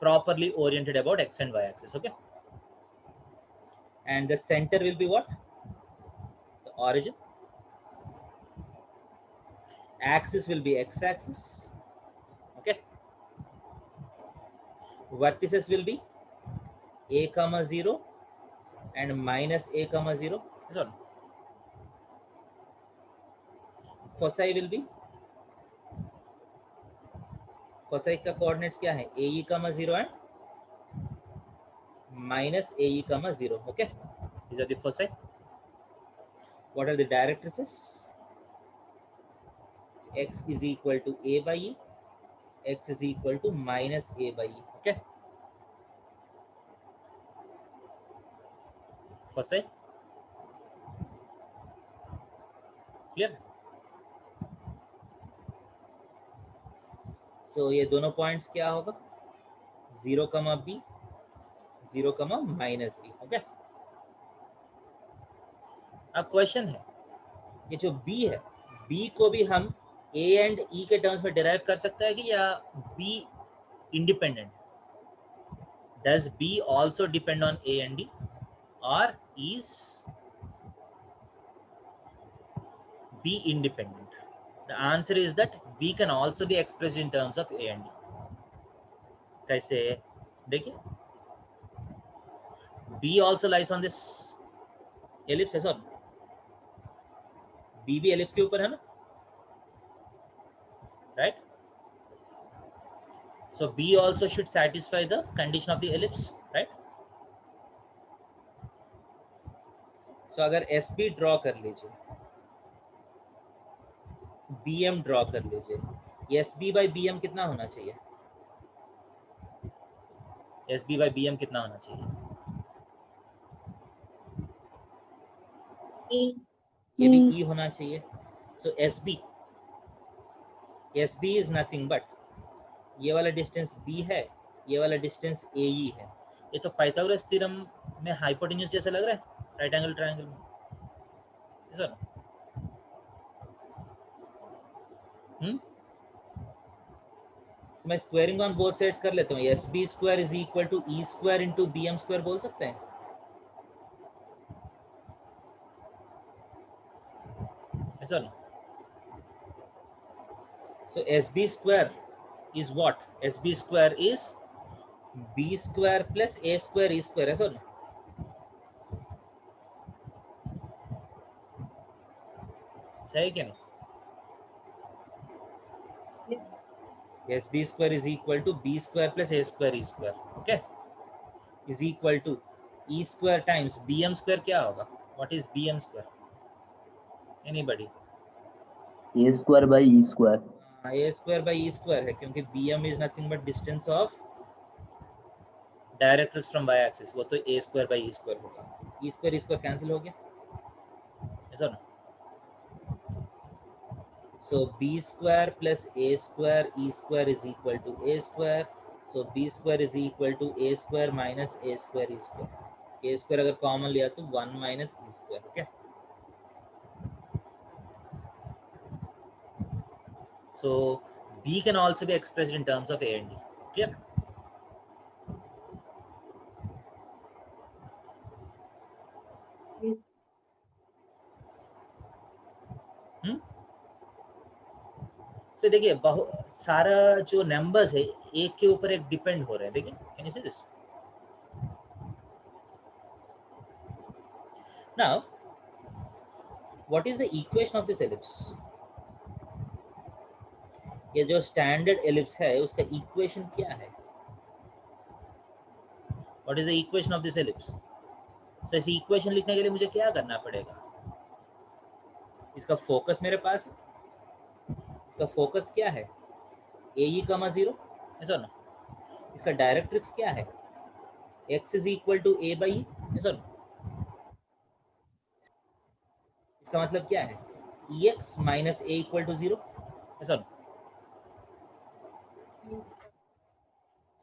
properly oriented about x and y-axis. Okay, and the center will be what? The origin. Axis will be x-axis. Okay, vertices will be A, 0 and -A, 0. That's all. Foci will be, foci का coordinates क्या है? AE, 0 and -AE, 0. Okay, these are the foci. What are the directrices? X is equal to A by E, x is equal to -A by E. Okay, foci clear? So ये दोनों points क्या होगा? 0, B, 0, -B. Okay, अब question है, ये जो B है, B को भी हम A एंड E के टर्म्स में डिराइव कर सकते हैं कि या B independent? Does B also depend on A and D, or is B independent? The answer is that B can also be expressed in terms of A and D. कैसे? देखिए, B also lies on this ellipse है sir. B भी ellipse के ऊपर है ना, right? So B also should satisfy the condition of the ellipse, right? So अगर SB draw कर लीजिए, BM ड्रॉ कर लीजिए, SB by BM कितना होना चाहिए? SB by BM कितना होना चाहिए? E. ये भी E होना चाहिए. So S B is nothing but ये वाला डिस्टेंस b है, ये वाला डिस्टेंस AE है। ये तो पाइथागोरस थ्योरम में हाइपोटेन्यूज जैसा लग रहा है राइट एंगल ट्रायंगल में, सर। तो मैं स्क्वायरिंग ऑन बोथ साइड्स कर लेता हूँ। S B square is equal to E square into B M square बोल सकते हैं, ऐसा ना। So S B square is what? SB square is B square plus A square E square, ऐसा ना। सही क्या नहीं? SB square is equal to B square plus A square E square, okay? Is equal to E square times BM square क्या होगा? What is BM square? Anybody? A square by E square. A square by E square है क्योंकि BM is nothing but distance of directrix from y axis, वो तो a square by E square होगा। E square cancel हो गया, ऐसा ना। So b square plus a square E square is equal to a square. So b square is equal to a square minus a square E square. A square अगर common लिया तो 1 minus E square, okay? So b can also be expressed in terms of a and d, clear? Yes. So देखिए सारा जो numbers है एक के ऊपर एक डिपेंड हो रहे हैं, देखिए, can you see this? Now what is the equation of this ellipse? ये जो स्टैंडर्ड एलिप्स है उसका इक्वेशन क्या है? What is the equation of this ellipse? So इस इक्वेशन लिखने के लिए मुझे क्या करना पड़ेगा? इसका फोकस मेरे पास है, इसका फोकस क्या है? AE, 0, ऐसा ना। इसका डायरेक्ट्रिक्स क्या है? x is equal to a by e, ऐसा ना। इसका मतलब क्या है? ex minus a equal to 0, ऐसा ना।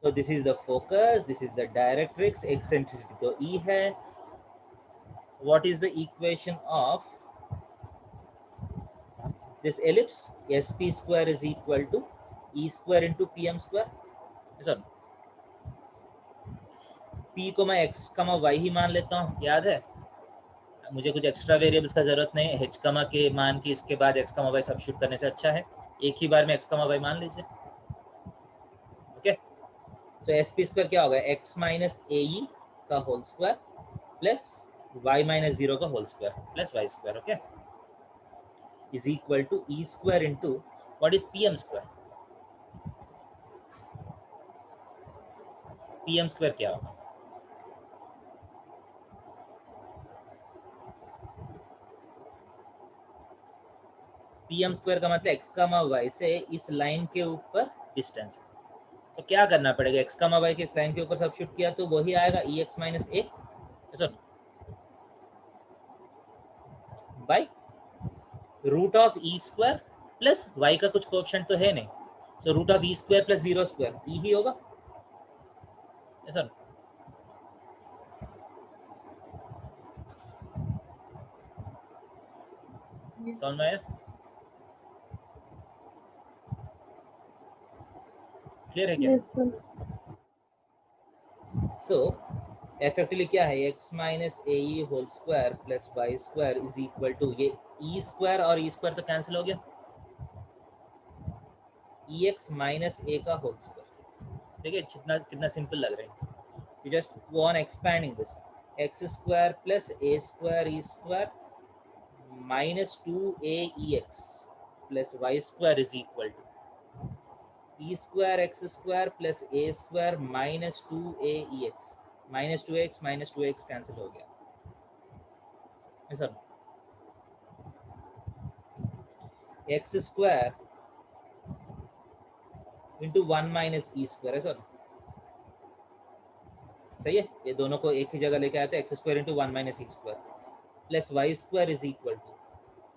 So this is the focus, this is the directrix, eccentricity तो e है। What is the equation of this ellipse? sp square is equal to e square into pm square, ऐसा ना। p को मैं x, y ही मान लेता हूँ, याद है? मुझे कुछ एक्स्ट्रा वेरिएबल्स का जरूरत नहीं है। h, के मान की इसके बाद x, y सब्स्टिट्यूट करने से अच्छा है एक ही बार में x, y मान लीजिए, ओके। सो sp स्क्वायर क्या होगा? x माइनस ae का whole square plus y minus 0 का whole square plus y square, okay, is equal to e square into what is pm square? pm square क्या होगा? pm square का मतलब x, y से इस लाइन के ऊपर डिस्टेंस है। तो क्या करना पड़ेगा? x, y के इस लाइन के ऊपर सब्स्टिट्यूट किया तो वही आएगा ex माइनस a, ऐसा by root of E square plus Y का कुछ कोएफिशिएंट तो है नहीं, so root of E square plus 0 square E ही होगा, ऐसा। समझ में आया? क्लियर है क्या? Yes, sir. सो इफेक्टिवली क्या है? x minus a whole square plus Y square is equal to ये ई स्क्वायर और ई स्क्वायर तो कैंसिल हो गया, ex माइनस ए का होल स्क्वायर। देखिए कितना सिंपल लग रहा है। We just go on expanding this. X square plus a square e square minus 2aex plus y square is equal to e square x square plus a square minus 2aex minus 2x cancel हो गया, ऐसा। x square into 1 minus e square, ऐसा सही है। ये दोनों को एक ही जगह लेके आते हैं, x square into 1 minus e square plus y square is equal to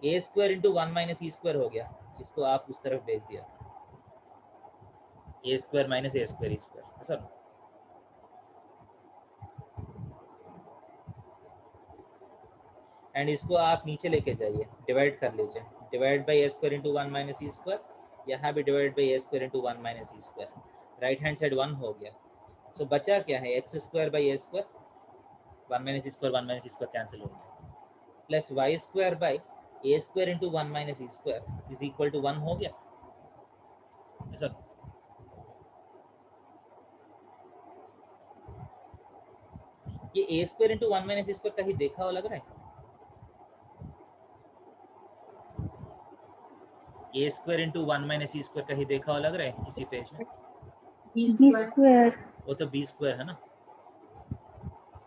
A square into 1 minus E square हो गया, इसको आप उस तरफ भेज दिया, ए स्क्वायर माइनस ए स्क्वायर ई स्क्वायर, ऐसा ना? एंड इसको आप नीचे लेके जाइए, डिवाइड कर लीजिए, divide by A square into 1 minus E square, यहाँ भी divide by A square into 1 minus E square, right hand side 1 हो गया। सो बचा क्या है, x square by A square, 1 minus E square 1 minus E square cancel हो गया, plus Y square by A square into 1 minus E square is equal to 1 हो गया, ऐसा? ये ए स्क्वायर इंटू 1 माइनस ई स्क्वायर कहीं देखा हुआ लग रहा है? ए स्क्वायर इंटू 1 माइनस ई स्क्वायर कहीं देखा हुआ लग रहा है इसी पेज में? B B square. square. वो तो बी स्क्वायर है ना,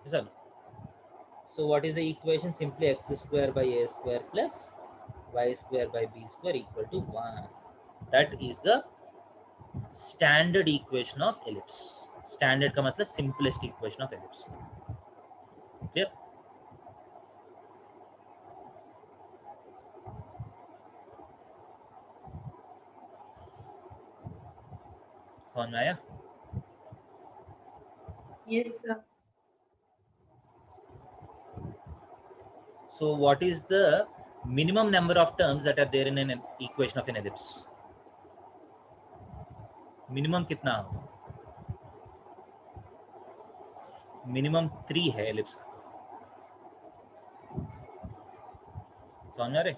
ऐसा? So what is the equation? Simply x square by a square plus y square by b square equal to 1. That is the standard equation of ellipse. Standard का मतलब simplest equation of ellipse. Clear? समझ में आया? Yes, sir. So what is the minimum number of terms that are there in an equation of an ellipse? Minimum कितना होगा? Minimum 3 है ellipse का, समझ में आ रहे?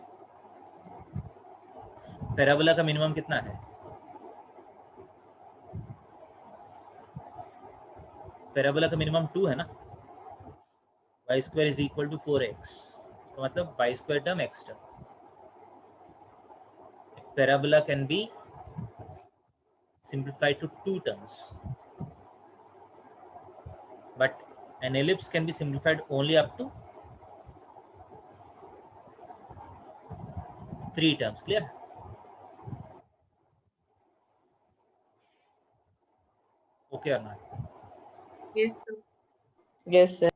पैराबोला का मिनिमम कितना है? पैराबोला का मिनिमम 2 है ना, y square is equal to 4x, इसका मतलब y square term x term. Parabola can be simplified to 2 terms, but an ellipse can be simplified only up to 3 terms. Clear? Okay or not? Yes, sir. Yes, sir.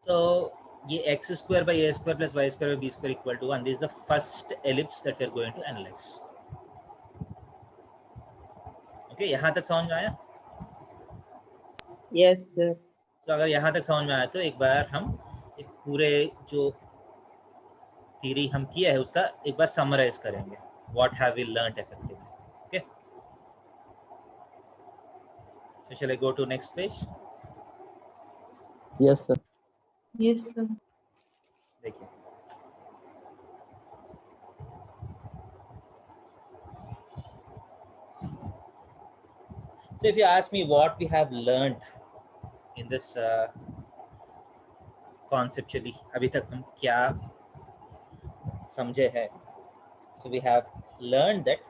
So ये x square by a square plus y square by b square equal to 1. This is the first ellipse that we are going to analyze. Okay, यहाँ तक समझ में आया? Yes, sir. तो अगर यहाँ तक समझ में आया तो एक बार हम एक पूरे जो थ्योरी हम किया है उसका एक बार समराइज करेंगे. What have we learnt effectively? Okay. So shall I go to next page? Yes, sir. Yes, sir. देखिए, so if you ask me what we have learned in this conceptually, अभी तक हम क्या समझे हैं? So we have learned that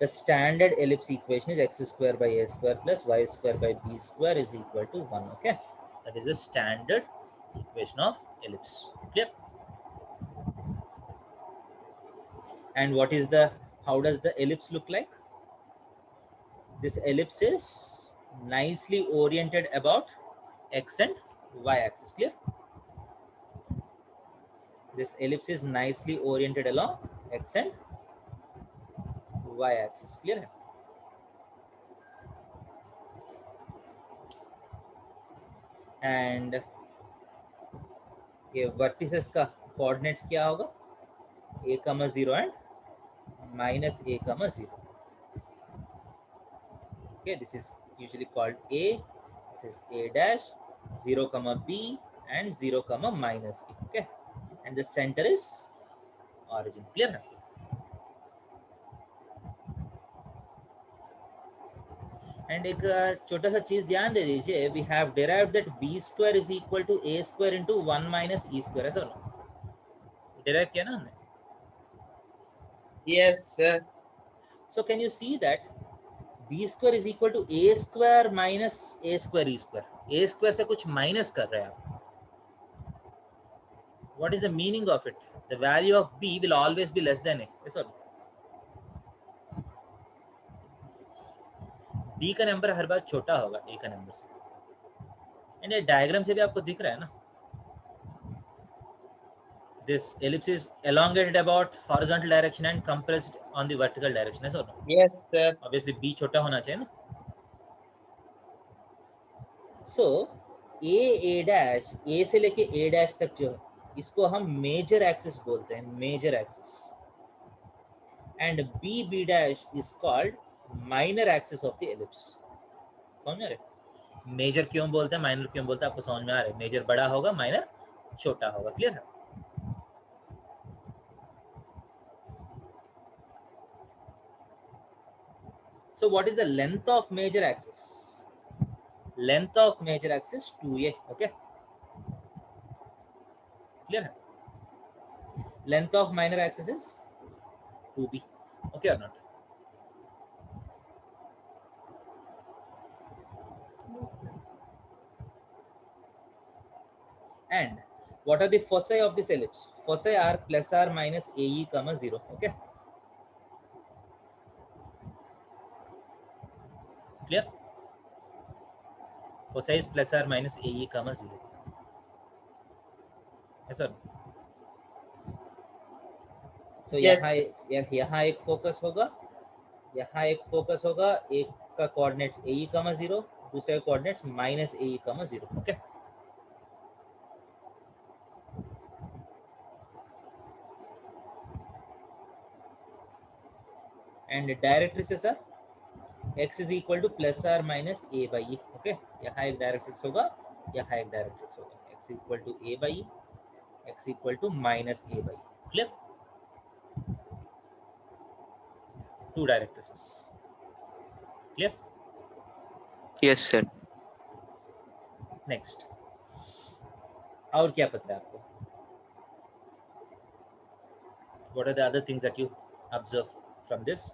the standard ellipse equation is x square by a square plus y square by b square is equal to 1. Okay, that is the standard equation of ellipse. Clear? And what is the, how does the ellipse look like? This ellipse is nicely oriented about x and y axis. Clear? This ellipse is nicely oriented along x and y axis. Clear है? And ये vertices का coordinates क्या होगा? a, 0 and minus a, 0. Okay, this is usually called a. This is a dash, 0, b and 0, minus b. Okay, and the center is origin. Clear है? And एक छोटा सा चीज ध्यान दे दीजिए, we have derived that b square is equal to a square into 1 minus e square. ऐसा ना derive किया ना हमने? Yes, sir. So can you see that b square is equal to a square minus a square e square? a square से कुछ minus कर रहे हैं आप. What is the meaning of it? The value of b will always be less than a. ऐसा b का number हर बार छोटा होगा a का नंबर से. एंड ये डायग्राम से भी आपको दिख रहा है ना, this ellipse is elongated about horizontal direction and compressed on the vertical direction, yes or no? Yes, sir. Obviously b छोटा होना चाहिए ना. So a dash, a से लेके a dash तक जो है इसको हम मेजर एक्सिस बोलते हैं, major axis. And b dash is called minor axis of the ellipse. समझ में आ रहे? मेजर क्यों बोलते हैं, माइनर क्यों बोलते हैं, आपको समझ में आ रहा है? मेजर बड़ा होगा, माइनर छोटा होगा. क्लियर है? So what is the length of major axis? Length of major axis 2a. Okay, clear है? Length of minor axis is 2b. Okay or not? And what are the foci of this ellipse? Foci are plus or minus ae comma 0. Okay, clear? Foci is plus or minus ae comma 0. Yes or no? So Yes. यहाँ एक focus होगा, यहाँ एक focus होगा, एक का coordinates ae comma 0, दूसरे का coordinates minus ae comma 0. Okay, and directrices are x is equal to plus or minus a by e. Okay, यहाँ एक डायरेक्ट्रिक्स होगा, यहाँ एक डायरेक्ट्रिक्स होगा. x equal to a by e, x equal to minus a by e. Clear? Two directrices. Clear? Yes, sir. Next. और क्या पता है आपको? What are the other things that you observe from this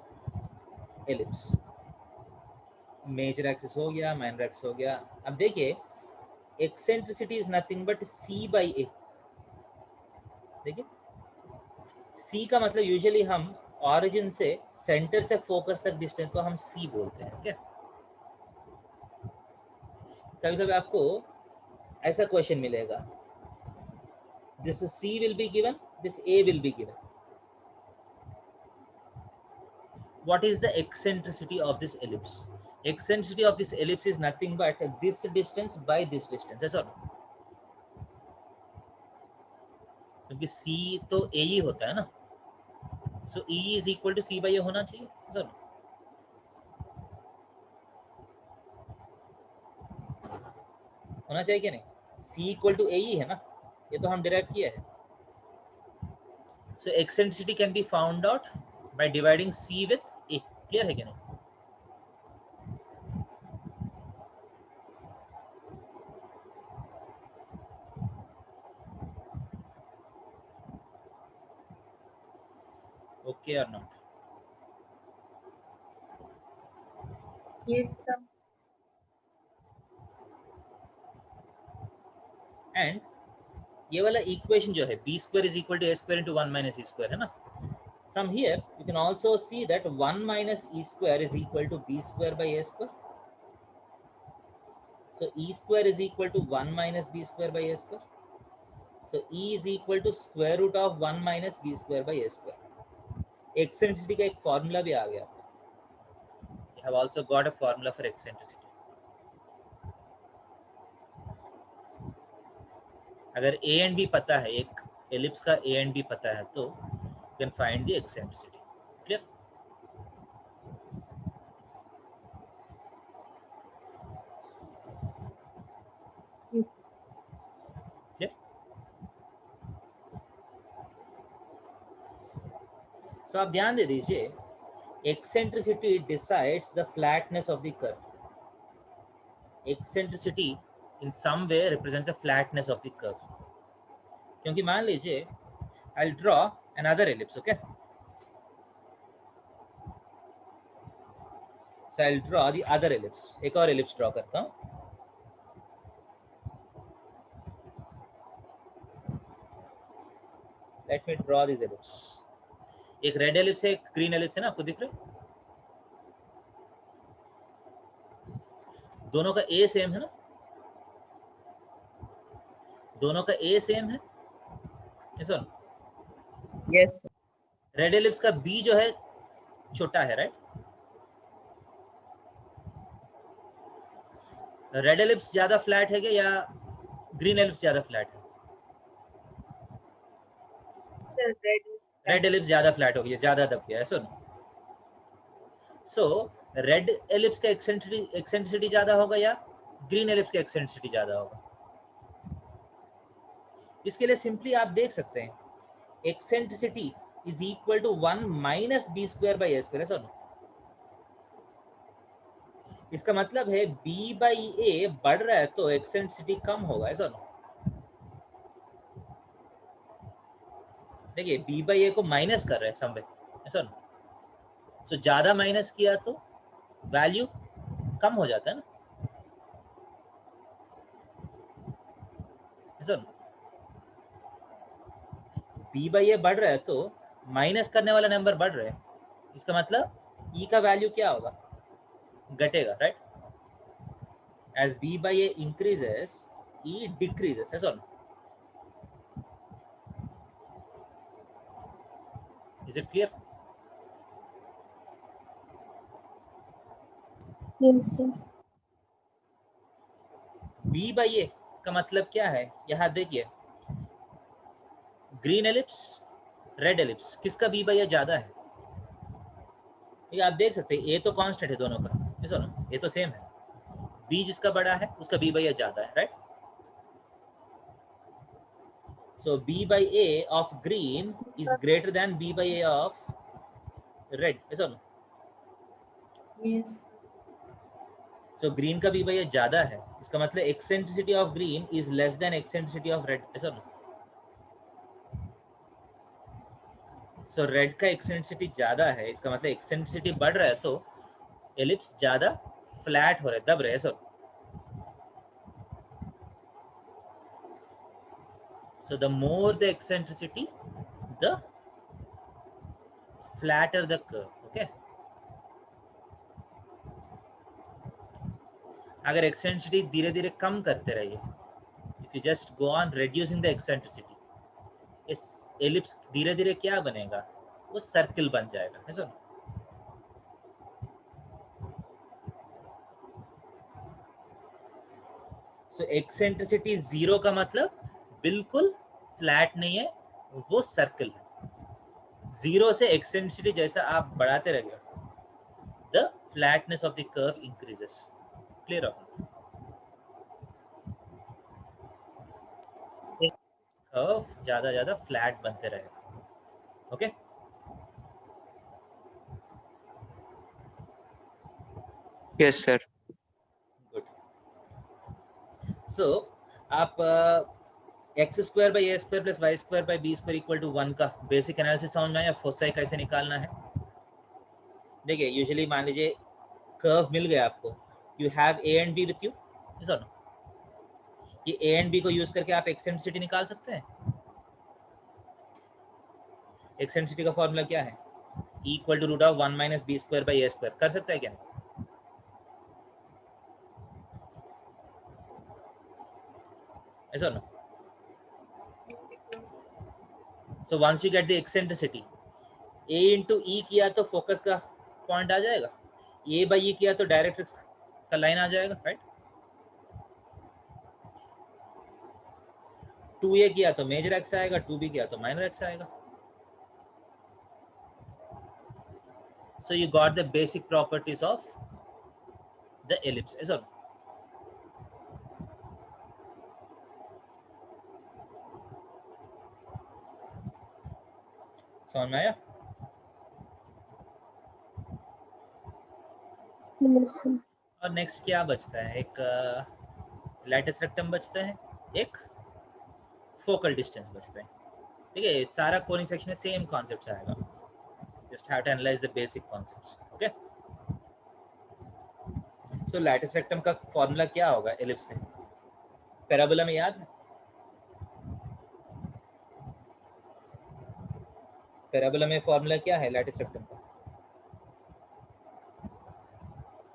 ellipse? Major axis हो गया, minor axis हो गया. अब देखिए, eccentricity is nothing but c by a. देखिए, c का मतलब यूजुअली हम ऑरिजिन से सेंटर से फोकस तक डिस्टेंस को हम c बोलते हैं. क्या कभी कभी आपको ऐसा क्वेश्चन मिलेगा, this c will be given, this a will be given. What is the eccentricity of this ellipse? Eccentricity of this ellipse is nothing but this distance by this distance. Yes or no? क्योंकि c तो a ही होता है ना, so e is equal to c by a होना चाहिए. Yes or no? होना चाहिए क्या नहीं? c equal to a ही है ना, ये तो हम डिराइव किया है. So eccentricity can be found out by dividing c with a. Clear है क्या नहीं? Okay or not? Yes, sir. And ये वाला इक्वेशन जो है b square is equal to a square into 1 minus e square है ना. From here you can also see that 1 minus e square is equal to b square by a square. So e square is equal to 1 minus b square by a square. So e is equal to square root of 1 minus b square by a square. Eccentricity का एक formula भी आ गया. You have also got a formula for eccentricity. अगर a and b पता है, एक ellipse का a and b पता है, तो you can find the eccentricity. Clear? Clear? So आप ध्यान दे दीजिए, eccentricity decides the flatness of the curve. Eccentricity in some way represents the flatness of the curve. क्योंकि मान लीजिए, I'll draw another ellipse. Okay, so I'll draw the other ellipse. एक और ellipse draw करता हूँ. Let me draw this ellipse. एक red ellipse है, एक ग्रीन ellipse है ना, आपको दिख रहा है? दोनों का a सेम है ना, दोनों का a सेम है. Yes or no? Yes. Red ellipse का बी जो है छोटा है, राइट? रेड एलिप्स ज्यादा फ्लैट है क्या या ग्रीन एलिप्स ज्यादा फ्लैट है? Sir, red. रेड एलिप्स ज्यादा फ्लैट हो गया, ज्यादा दब गया है। सो रेड एलिप्स का एक्सेंट्रिसिटी ज्यादा होगा या ग्रीन एलिप्स का एक्सेंट्रिसिटी ज्यादा होगा? इसके लिए सिंपली आप देख सकते हैं eccentricity is equal to 1 minus B square by A square, ऐसा। इसका मतलब है बी बाई ए बढ़ रहा है तो एक्सेंट्रिसिटी कम होगा, ऐसा ना? देखिए बी बाई ए को माइनस कर रहे हैं समवे, ऐसा ना? सो ज्यादा माइनस किया तो वैल्यू कम हो जाता है ना, ऐसा ना? बी बाई ए बढ़ रहा है तो माइनस करने वाला नंबर बढ़ रहा है, इसका मतलब ई का वैल्यू क्या होगा? घटेगा, right? As B by A increases E decreases, ऐसा ना? Is it clear? Yes, sir. B by A का मतलब क्या है? यहाँ देखिए ग्रीन एलिप्स, रेड एलिप्स, किसका बी बाई ए ज्यादा है? ये आप देख सकते हैं, ए तो कांस्टेंट है दोनों का, ऐसा ना? ये तो सेम है। बी जिसका बड़ा है उसका बी बाई ए ज्यादा है, right? So B by A of green is greater than B by A of red, ऐसा ना? Yes. सो ग्रीन का बी बाई ए ज्यादा है, इसका मतलब eccentricity of green is less than eccentricity of red, ऐसा ना? सो रेड का एक्सेंट्रिसिटी ज्यादा है, इसका मतलब एक्सेंट्रिसिटी बढ़ रहा है तो एलिप्स ज्यादा फ्लैट हो रहा है, दब रहे हैं, ऐसा? So the more the eccentricity, the flatter the curve. Okay. अगर eccentricity धीरे धीरे कम करते रहिए, if you just go on reducing the eccentricity, इस ellipse धीरे धीरे क्या बनेगा? वो सर्कल बन जाएगा, है सुन? So eccentricity 0 का मतलब बिल्कुल फ्लैट नहीं है, वो सर्कल है। 0 से eccentricity जैसा आप बढ़ाते रहिए, the flatness of the curve increases. Clear up? Curve ज्यादा ज्यादा फ्लैट बनते रहेगा, okay? Yes, sir. Good. So आप X square by A square plus Y square by B square equal to 1 का बेसिक एनालिसिस समझ में आया? फोसाई कैसे निकालना है? देखिए यूजुअली मान लीजिए कर्व मिल गया आपको, you have A and B with you, ऐसा ना? ये ए एंड बी को यूज करके आप एक्सेंट्रिसिटी निकाल सकते हैं। एक्सेंट्रिसिटी का फॉर्मूला क्या है? E equal to root of 1 minus B square by A square. कर सकता है क्या? ऐसा ना? So once you get the eccentricity, a into e किया तो फोकस का पॉइंट आ जाएगा, a by e किया तो डायरेक्ट्रिक्स का लाइन आ जाएगा, राइट? 2a किया तो मेजर एक्स आएगा, 2b किया तो माइनर एक्स आएगा। So you got the basic properties of the ellipse, ऐसा? समझ में आया? Yes, sir. और नेक्स्ट क्या बचता है? एक लैटिस रेक्टम बचता है, एक फोकल डिस्टेंस बचता है। ठीक है, सारा कोनिक सेक्शन में सेम कॉन्सेप्ट्स आएगा, just have to analyse the basic concepts, okay? So latus rectum का फॉर्मूला क्या होगा एलिप्स में? पैराबोला में याद है? पैराबोला में फॉर्मूला क्या है लैटिस रेक्टम का?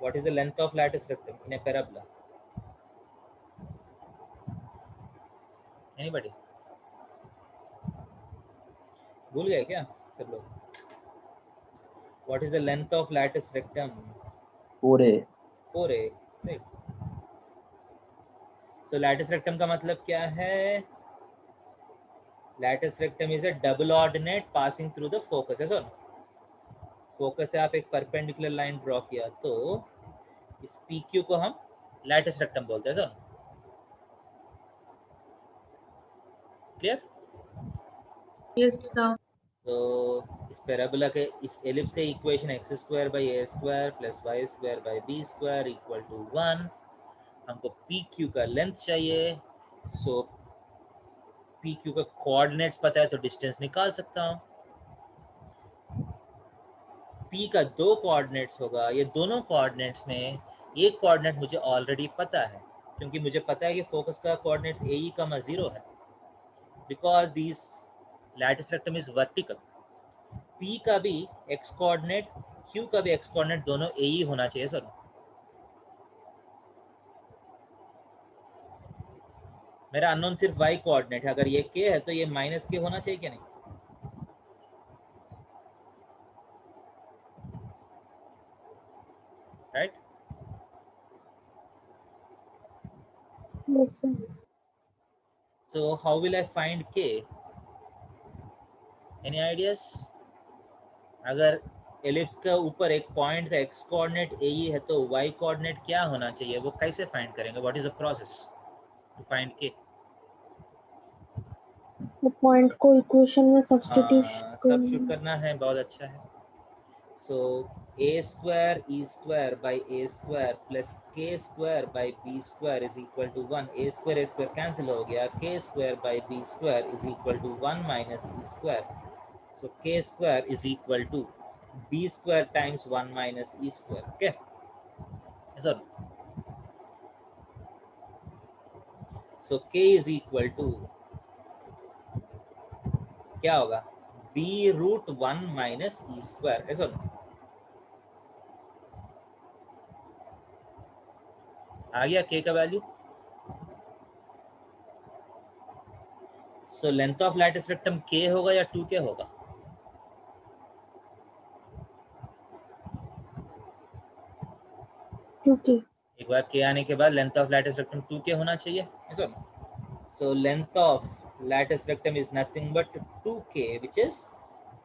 What is the length of lattice rectum in A parabola? Anybody? भूल गए क्या सब लोग? What is the length of lattice rectum? 4a 4a. Right. So lattice rectum का मतलब क्या है? Lattice rectum is a double ordinate passing through the focus, है सर? फोकस से आप एक परपेंडिकुलर लाइन ड्रॉ किया तो इस PQ को हम लैटिस रेक्टम बोलते हैं सर. क्लियर? Yes, sir. तो इस पैराबोला के इस एलिप्स के equation X square by A square plus Y square by B square equal to 1. हमको PQ का लेंथ चाहिए. सो PQ का कोऑर्डिनेट्स पता है तो डिस्टेंस निकाल सकता हूँ. P का 2 कोऑर्डिनेट्स होगा. ये दोनों कोऑर्डिनेट्स में एक कोऑर्डिनेट मुझे ऑलरेडी पता है क्योंकि मुझे पता है कि फोकस का कोऑर्डिनेट्स AE, 0 है. Because this lattice rectum is vertical. P का भी x कोऑर्डिनेट, Q का भी x कोऑर्डिनेट दोनों AE होना चाहिए सर. मेरा अननोन सिर्फ y कोऑर्डिनेट है. अगर ये k है तो ये -k होना चाहिए क्या नहीं? Right? Yes, sir. So how will I find k? Any ideas? अगर एलिप्स का ऊपर एक पॉइंट का x कोऑर्डिनेट AE है तो y कोऑर्डिनेट क्या होना चाहिए? वो कैसे फाइंड करेंगे? What is the process to find k? The point को इक्वेशन में सब्स्टिट्यूट सब्स्टिट्यूट करना है. बहुत अच्छा है. So a square e square by a square plus k square by b square is equal to 1. a square cancel हो गया. k square by b square is equal to 1 minus e square. So k square is equal to b square times 1 minus e square. Okay. So k is equal to क्या होगा? b root 1 minus e square. ऐसा आ गया k का value. So length of lattice rectum k होगा या 2k होगा? क्योंकि एक बार k आने के बाद length of lattice rectum 2k होना चाहिए. ऐसा. So length of lattice rectum is nothing but 2k, which is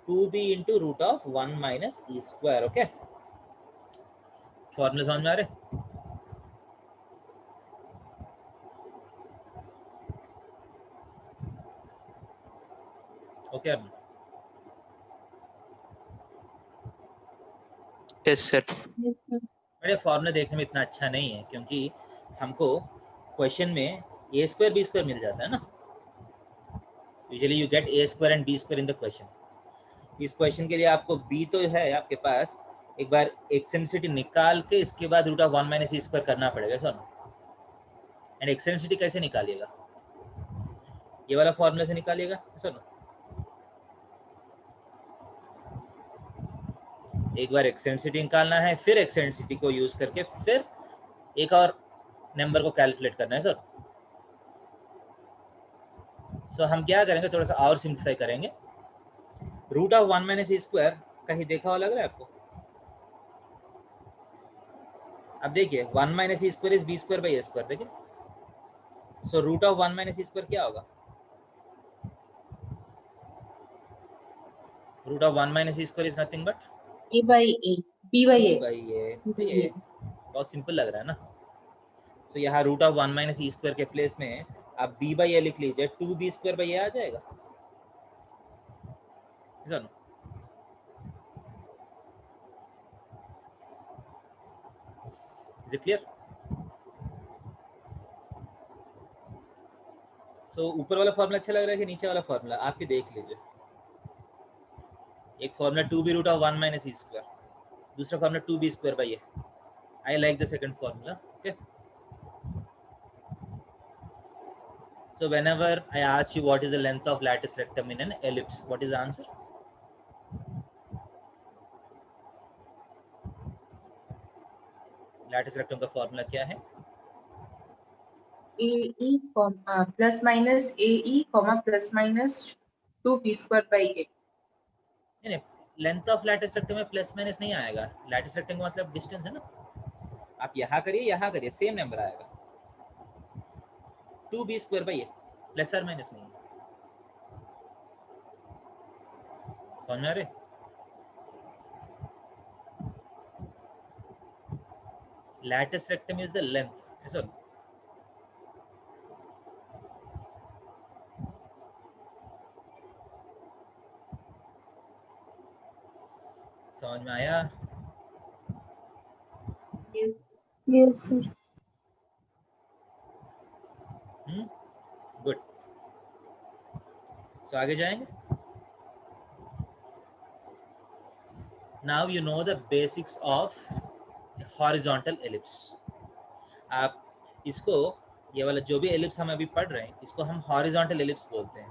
2b into root of 1 minus e square. Okay. Formula समझ में आ रहे? Okay. Yes, sir. Yes, sir. मेरे फॉर्मूला देखने में इतना अच्छा नहीं है क्योंकि हमको क्वेश्चन में a square b square मिल जाता है ना. Usually you get a square and b square in the question. इस क्वेश्चन के लिए आपको b तो है आपके पास. एक बार एक्सेंट्रिसिटी निकाल के इसके बाद root of 1 minus E square करना पड़ेगा सर. एंड एक्सेंट्रिसिटी कैसे निकालिएगा? ये वाला फॉर्मूला से निकालिएगा सर. एक बार एक्सेंट्रिसिटी निकालना है, फिर एक्सेंट्रिसिटी को यूज करके फिर एक और नंबर को कैलकुलेट करना है सर. सो हम क्या करेंगे, थोड़ा सा और सिंप्लीफाई करेंगे. Root of 1 minus E square कहीं देखा हुआ लग रहा है आपको? अब देखिए 1 minus E square is B square by A square. देखिए. So root of 1 minus E square क्या होगा? Root of 1 minus E square is nothing but A by A. B by A. ये बहुत सिंपल लग रहा है ना. सो यहाँ root of 1 minus E square के प्लेस में आप b बाई ए लिख लीजिए. 2b स्क्वायर बाई ए आ जाएगा. Is it clear? सो ऊपर वाला फॉर्मूला अच्छा लग रहा है कि नीचे वाला फॉर्मूला? आप भी देख लीजिए. एक formula 2b root of 1 minus E square, दूसरा formula 2b square by A. I like the second formula. Okay. So whenever I ask you what is the length of lattice rectum in an ellipse, what is the answer? Lattice rectum का formula क्या है? AE, plus minus AE, plus minus 2B square by A. नहीं, length of lattice rectum में plus minus नहीं आएगा। Lattice rectum का मतलब distance है ना, आप यहाँ करिए सेम नंबर आएगा। 2b square by A, plus और माइनस नहीं है। समझ में आ रहे? Lattice rectum is the length, ऐसा समझ में आया? Yes. Yes, sir. गुड। सो आगे जाएंगे। Now you know the basics of horizontal ellipse. आप इसको, ये वाला जो भी एलिप्स हम अभी पढ़ रहे हैं, इसको हम हॉरिजॉन्टल एलिप्स बोलते हैं।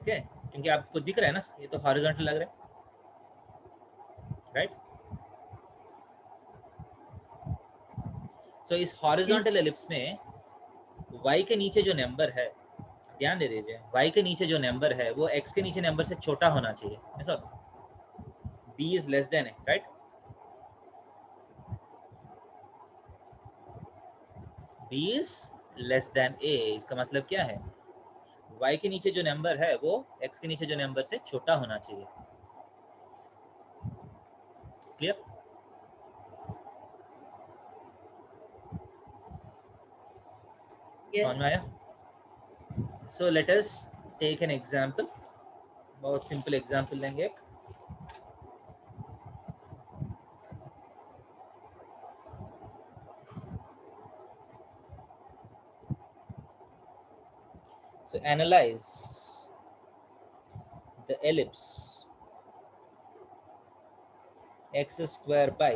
ओके, क्योंकि आपको दिख रहा है ना, ये तो हॉरिजॉन्टल लग रहा है, राइट? सो इस हॉरिजॉन्टल एलिप्स में y के नीचे जो नंबर है, ध्यान दे दीजिए, y के नीचे जो नंबर है वो x के नीचे नंबर से छोटा होना चाहिए, ऐसा b is less then A, right? b is less than a, इसका मतलब क्या है? y के नीचे जो नंबर है वो x के नीचे जो नंबर से छोटा होना चाहिए। क्लियर? Yes. समझ में आया? So let us take an example, बहुत सिंपल एग्जांपल लेंगे एक। So analyze the ellipse x square by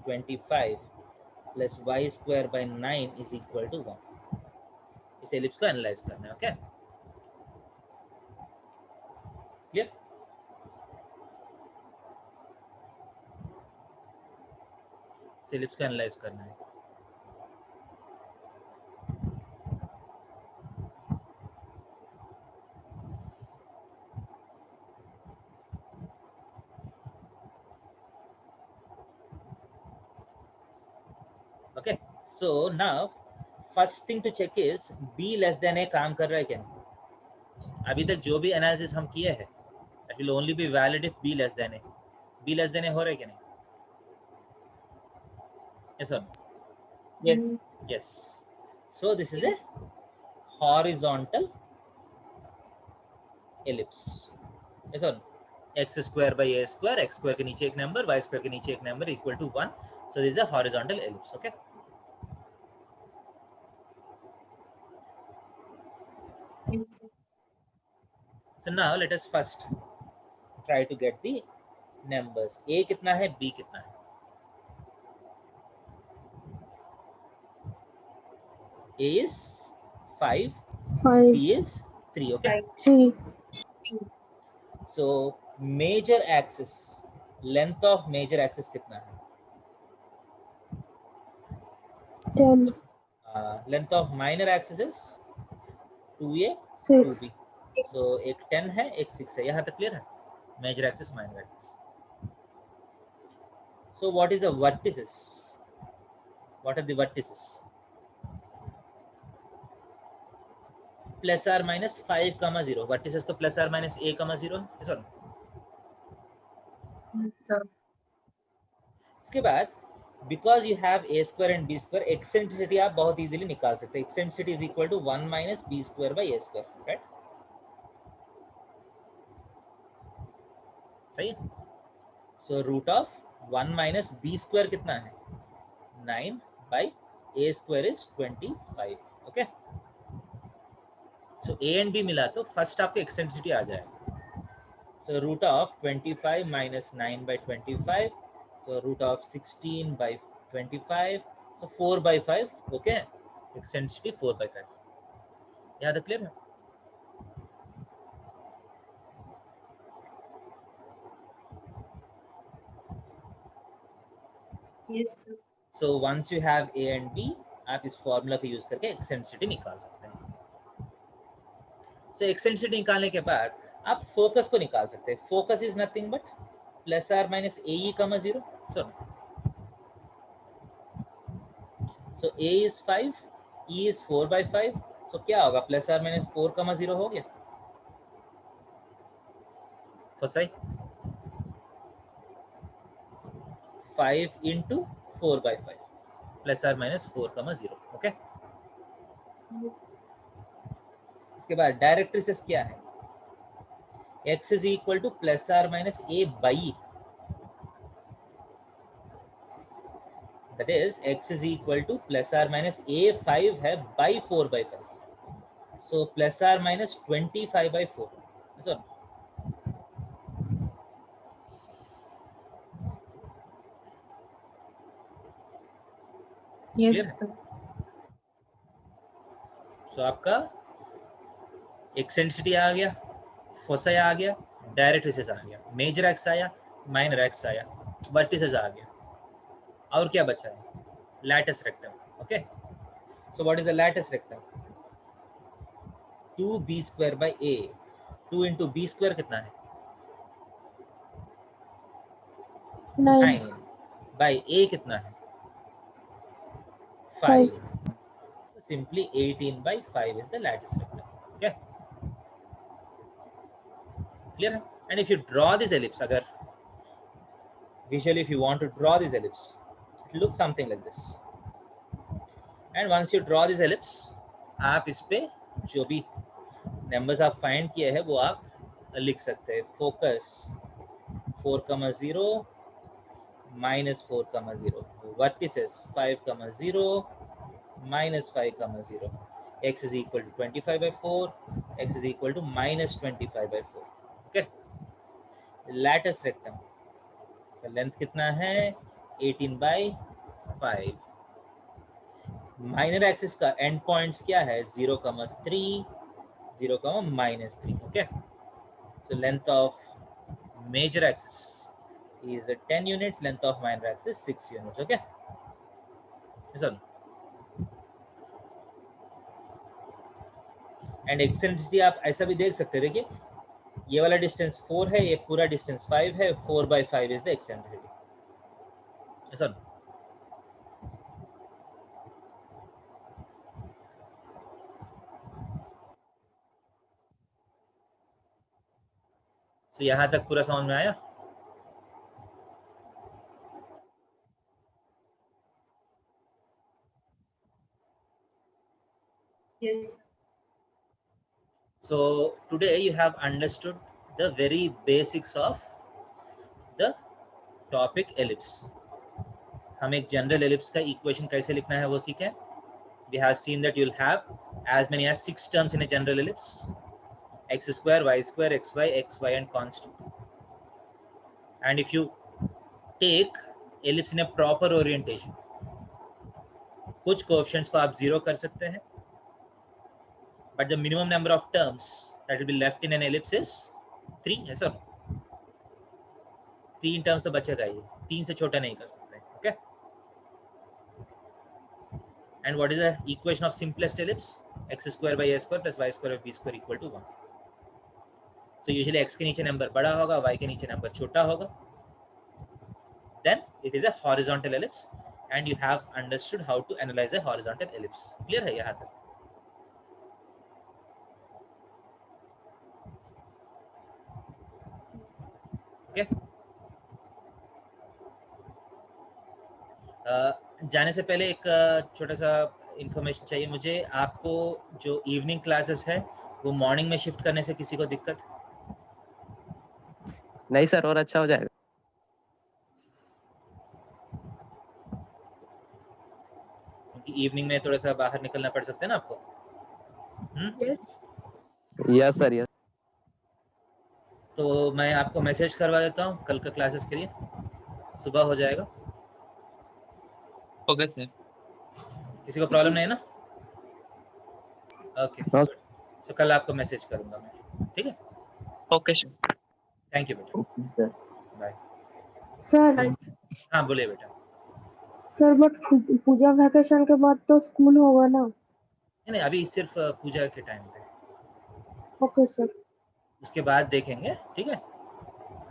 25 plus y square by 9 is equal to 1। इस ellipse को एनालाइज करना है, ओके? क्लियर? इस ellipse को एनालाइज करना है। Okay, so now first thing to check is b less than a काम कर रहा है क्या? अभी तक जो भी एनालिसिस हम किए हैं, that will only be valid if b less than a। b less than a हो रहा है क्या नहीं? Yes or no? Yes. Yes. So this is a horizontal ellipse। Yes or no? x square by a square, x square के नीचे एक number, y square के नीचे एक number equal to 1। So this is a horizontal ellipse, okay? Yes. So now let us first try to get the numbers। a कितना है, b कितना है? a is 5, 5, b is 3, okay? 3, So major axis, length of major axis कितना है? 10, Length of minor axis is 2a 6, 2b। So एक 10 है, एक 6 है, यहाँ तक क्लियर है? Major axis, minor axis। So what is the vertices? What are the vertices? Plus or minus 5, 0। Vertices तो plus or minus a, 0 है, सर? Yes, sir. इसके बाद because you have a square and b square, eccentricity आप बहुत easily निकाल सकते हैं। Eccentricity is equal to 1 minus b square by a square, right? सही है? So root of 1 minus b square कितना है? 9 by a square is 25, okay? So a and b मिला तो first आपको eccentricity आ जाएगा। So root of 25 minus 9 by 25, so root of 16 by 25, so 4 by 5, okay? Eccentricity 4 by 5। यहाँ तक clear है? Yes, sir. So once you have a and b, आप इस formula को यूज करके eccentricity निकाल सकते हैं। So eccentricity निकालने के बाद आप फोकस को निकाल सकते हैं. Focus is nothing but plus or minus AE, 0. So A is 5, E is 4/5. So क्या होगा? प्लस आर माइनस 4, 0 हो गया. फसाई 5 into 4/5 plus or minus 4, 0. Okay. इसके बाद डायरेक्ट्रिसेस क्या है? x is equal to plus or minus A by E. That is x is equal to plus or minus A5 है by 4/5. So plus or minus 25/4. So Yes, clear है? sir. So आपका eccentricity आ गया, foci आ गया, directrices आ गया, major axis आया, माइनर एक्स आया, वर्टिसेस आ गया. और क्या बचा है? Lattice rectum. Okay. So what is the lattice rectum? 2b² a. 2 into b² कितना है? 9. 9 by a कितना है? 5. So simply 18/5 is the lattice rectum. Okay, clear है? And if you draw this ellipse, अगर visually if you want to draw this ellipse, it looks something like this. And once you draw this ellipse, आप इस पे जो भी numbers आप find किए हैं वो आप लिख सकते हैं. Focus 4, 0 minus 4, 0. Vertices 5, 0 minus 5, 0. X is equal to 25/4. X is equal to minus 25/4. Okay. Lattice rectum. तो लेंथ कितना है? 18/5. माइनर एक्सिस का एंड पॉइंट्स क्या है? 0, 3, 0, -3. Okay. So length of major axis is 10 units, length of minor axis 6 units. Okay. So and eccentricity आप ऐसा भी देख सकते हैं. देखिए ये वाला डिस्टेंस 4 है, ये पूरा डिस्टेंस 5 है. 4/5 इज द एक्सेंट्रिसिटी. ऐसा सो यहाँ तक पूरा समझ में आया? Yes. So today you have understood the very basics of the topic ellipse. हम एक जनरल एलिप्स का इक्वेशन कैसे लिखना है वो सीखें. We have seen that you'll have as many as 6 terms in a general ellipse: x square, y square, xy, and constant. And if you take ellipse in a proper orientation, कुछ coefficients को आप 0 कर सकते हैं, but the minimum number of terms that will be left in an ellipse is 3. है sir? 3 terms तो बचेगा ही, 3 से छोटा नहीं कर सकते. Okay. And what is the equation of simplest ellipse? x square by a square plus y square by b square equal to 1. So usually x के नीचे नंबर बड़ा होगा, y के नीचे नंबर छोटा होगा. Then it is a horizontal ellipse, and you have understood how to analyze a horizontal ellipse. Clear है यहाँ तक? Okay. जाने से पहले एक छोटा सा इंफॉर्मेशन चाहिए मुझे. आपको जो इवनिंग क्लासेस है वो मॉर्निंग में शिफ्ट करने से किसी को दिक्कत? नहीं सर, और अच्छा हो जाएगा. क्योंकि इवनिंग में थोड़ा सा बाहर निकलना पड़ सकता है ना आपको. Yes. Yes sir, yes. तो मैं आपको मैसेज करवा देता हूँ कल का क्लासेस के लिए. सुबह हो जाएगा. Okay sir. किसी को प्रॉब्लम नहीं है ना? ओके. No. सो कल आपको मैसेज करूंगा मैं. ठीक है. Okay sir. थैंक यू बेटा. Okay, sir. बाय. सर हाँ बोलिए बेटा. सर बट पूजा वैकेशन के बाद तो स्कूल होगा ना? नहीं अभी सिर्फ पूजा के टाइम पे. Okay sir. उसके बाद देखेंगे, ठीक है?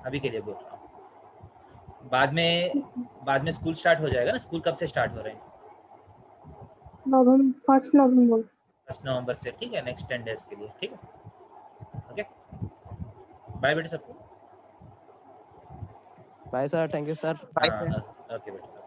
अभी के लिए बोल रहा हूँ। बाद में स्कूल स्टार्ट हो जाएगा ना। स्कूल कब से स्टार्ट हो रहे हैं? नवंबर 1 नवंबर 1 नवंबर से, ठीक है? नेक्स्ट 10 डेज के लिए, ठीक है? ओके, बाय बेटे सबको। Bye sir, thank you sir. हाँ, ओके बेटा।